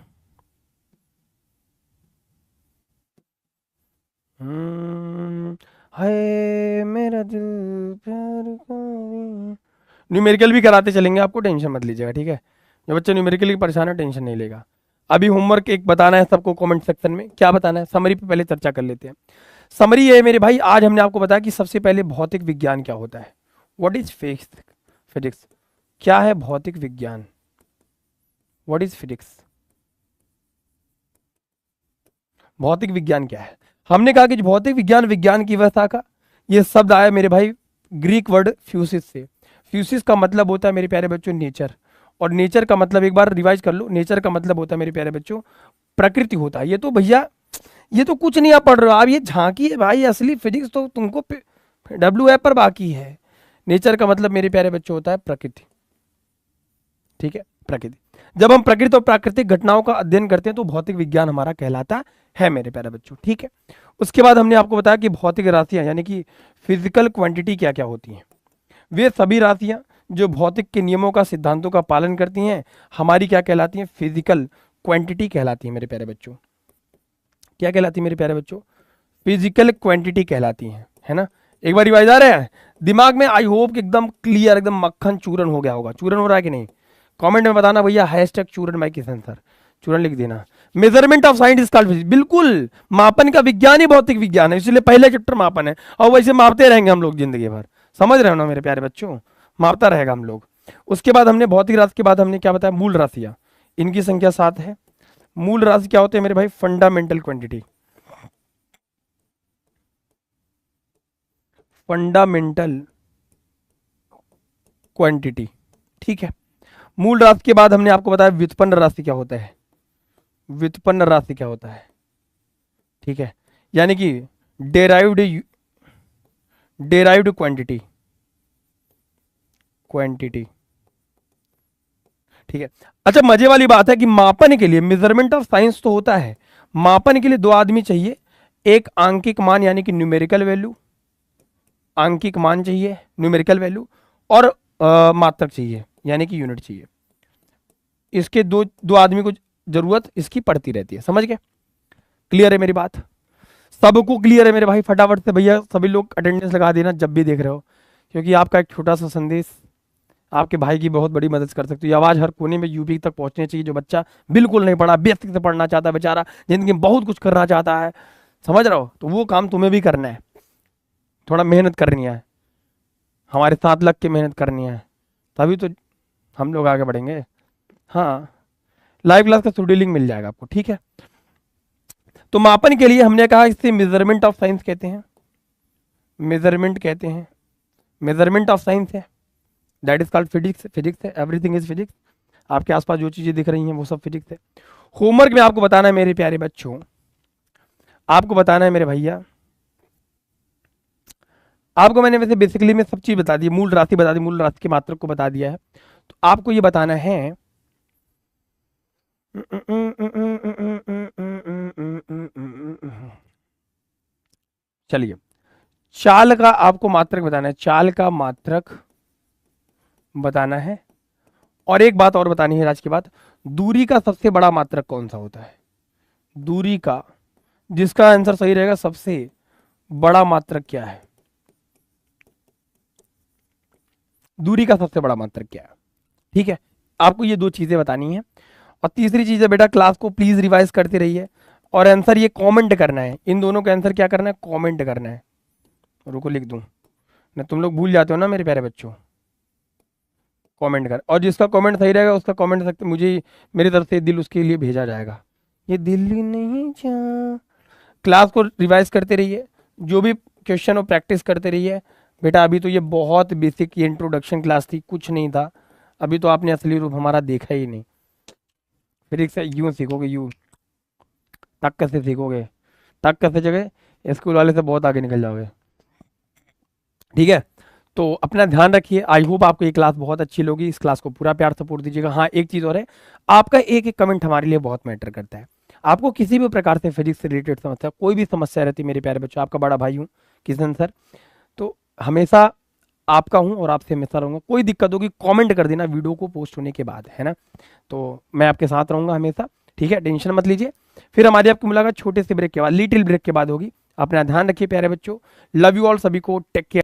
हाय मेरा दिल प्यार का, न्यूमेरिकल भी कराते चलेंगे आपको, टेंशन मत लीजिएगा, ठीक है। जो बच्चा न्यूमेरिकल की परेशान है टेंशन नहीं लेगा। अभी होमवर्क एक बताना है सबको कमेंट सेक्शन में, क्या बताना है, समरी पे पहले चर्चा कर लेते हैं। समरी है मेरे भाई, आज हमने आपको बताया कि सबसे पहले भौतिक विज्ञान क्या होता है, व्हाट इज फिजिक्स, क्या है भौतिक विज्ञान, व्हाट इज फिजिक्स, भौतिक विज्ञान क्या है। हमने कहा कि भौतिक विज्ञान विज्ञान की व्यवस्था का, ये शब्द आया मेरे भाई ग्रीक वर्ड फ्यूसिस से। फ्यूसिस का मतलब होता है मेरे प्यारे बच्चों नेचर, और नेचर का मतलब एक बार रिवाइज कर लो, नेचर का मतलब होता है मेरे प्यारे बच्चों प्रकृति होता है। ये तो भैया ये तो कुछ नहीं आप पढ़ रहे हो, आप ये झांकी है भाई, असली फिजिक्स तो तुमको डब्ल्यू पर बाकी है। नेचर का मतलब मेरे प्यारे बच्चों होता है प्रकृति, ठीक है, प्रकृति। जब हम प्रकृति और प्राकृतिक घटनाओं का अध्ययन करते हैं तो भौतिक विज्ञान हमारा कहलाता है मेरे प्यारे बच्चों, ठीक है। उसके बाद हमने आपको बताया कि भौतिक राशियां यानी कि फिजिकल क्वांटिटी क्या क्या होती हैं। वे सभी राशियां जो भौतिक के नियमों का, सिद्धांतों का पालन करती हैं, हमारी क्या कहलाती हैं, फिजिकल क्वांटिटी कहलाती है मेरे प्यारे बच्चों। क्या कहलाती है मेरे प्यारे बच्चों, फिजिकल क्वांटिटी कहलाती हैं, है ना। एक बार रिवाइज आ रहे हैं दिमाग में, आई होप कि एकदम क्लियर, एकदम मक्खन चूरन हो गया होगा। चूरन हो रहा है कि नहीं, कमेंट में बताना भैया, हैशटैग चूरन माई किशन सर, चूरन लिख देना। Measurement of science is called physics, बिल्कुल मापन का विज्ञान ही भौतिक विज्ञान है, इसलिए पहले चैप्टर मापन है, और वैसे मापते रहेंगे हम लोग जिंदगी भर, समझ रहे हो ना मेरे प्यारे बच्चों, मापता रहेगा हम लोग। उसके बाद हमने भौतिक राशि के बाद हमने क्या बताया, मूल राशियां, इनकी संख्या 7 है। मूल राशि क्या होते हैं मेरे भाई, फंडामेंटल क्वांटिटी, फंडामेंटल क्वांटिटी, ठीक है। मूल राशि के बाद हमने आपको बताया व्युत्पन्न राशि क्या होता है, व्युत्पन्न राशि क्या होता है, ठीक है, यानी कि डेराइव्ड डेराइव्ड क्वांटिटी, क्वांटिटी, ठीक है। अच्छा मजे वाली बात है कि मापन के लिए, मेजरमेंट ऑफ साइंस तो होता है, मापन के लिए 2 आदमी चाहिए, एक आंकिक मान यानी कि न्यूमेरिकल वैल्यू, आंकिक मान चाहिए न्यूमेरिकल वैल्यू, और मात्रक चाहिए यानी कि यूनिट चाहिए। इसके दो आदमी को जरूरत इसकी पड़ती रहती है, समझ गए, क्लियर है मेरी बात, सबको क्लियर है मेरे भाई। फटाफट से भैया सभी लोग अटेंडेंस लगा देना जब भी देख रहे हो, क्योंकि आपका एक छोटा सा संदेश आपके भाई की बहुत बड़ी मदद कर सकती है। आवाज़ हर कोने में यूपी तक पहुंचनी चाहिए, जो बच्चा बिल्कुल नहीं पढ़ा, बेसिक से पढ़ना चाहता है बेचारा, जिंदगी में बहुत कुछ करना चाहता है, समझ रहे हो, तो वो काम तुम्हें भी करना है, थोड़ा मेहनत करनी है, हमारे साथ लग के मेहनत करनी है, तभी तो हम लोग आगे बढ़ेंगे। हाँ, लाइव क्लास का शेड्यूलिंग मिल जाएगा आपको, ठीक है। तो मापन के लिए हमने कहा इसे मेजरमेंट ऑफ साइंस कहते हैं, मेजरमेंट कहते हैं, मेजरमेंट ऑफ साइंस है, that is called physics. Physics है, एवरीथिंग इज फिजिक्स। आपके आसपास जो चीजें दिख रही हैं वो सब फिजिक्स है। होमवर्क में आपको बताना है मेरे प्यारे बच्चों, आपको बताना है मेरे भैया, आपको मैंने वैसे बेसिकली में सब चीज बता दी, मूल राशि बता दी, मूल राशि के मात्रक को बता दिया है। तो आपको ये बताना है, चलिए चाल का आपको मात्रक बताना है, चाल का मात्रक बताना है। और एक बात और बतानी है आज की बात, दूरी का सबसे बड़ा मात्रक कौन सा होता है? दूरी का, जिसका आंसर सही रहेगा, सबसे बड़ा मात्रक क्या है? दूरी का सबसे बड़ा मात्रक क्या है? ठीक है, आपको ये दो चीजें बतानी है। और तीसरी चीज है बेटा, क्लास को प्लीज रिवाइज करते रहिए और आंसर ये कमेंट करना है। इन दोनों का आंसर क्या करना है? कमेंट करना है। रुको लिख दूं ना, तुम लोग भूल जाते हो ना मेरे प्यारे बच्चों। कमेंट कर, और जिसका कमेंट सही रहेगा उसका कमेंट सकते मुझे, मेरी तरफ से दिल उसके लिए भेजा जाएगा। ये दिल नहीं जा। क्लास को रिवाइज करते रहिए, जो भी क्वेश्चन हो प्रैक्टिस करते रहिए बेटा। अभी तो ये बहुत बेसिक ये इंट्रोडक्शन क्लास थी, कुछ नहीं था। अभी तो आपने असली रूप हमारा देखा ही नहीं। फिर एक से यूं सीखोगे, यूं तक कैसे सीखोगे, तक कैसे जगह स्कूल वाले से बहुत आगे निकल जाओगे। ठीक है, तो अपना ध्यान रखिए। आई होप आपको ये क्लास बहुत अच्छी लगी। इस क्लास को पूरा प्यार सपोर्ट दीजिएगा। हाँ एक चीज़ और है, आपका एक एक कमेंट हमारे लिए बहुत मैटर करता है। आपको किसी भी प्रकार से फिजिक्स से रिलेटेड समस्या, कोई भी समस्या रहती है मेरे प्यारे बच्चों, आपका बड़ा भाई हूँ किशन सर, तो हमेशा आपका हूँ और आपसे हमेशा रहूँगा। कोई दिक्कत होगी कमेंट कर देना वीडियो को पोस्ट होने के बाद, है ना। तो मैं आपके साथ रहूँगा हमेशा, ठीक है, टेंशन मत लीजिए। फिर हमारी आपकी मुलाकात छोटे से ब्रेक के बाद, लिटिल ब्रेक के बाद होगी। अपना ध्यान रखिए प्यारे बच्चों। लव यू ऑल, सभी को टेक केयर।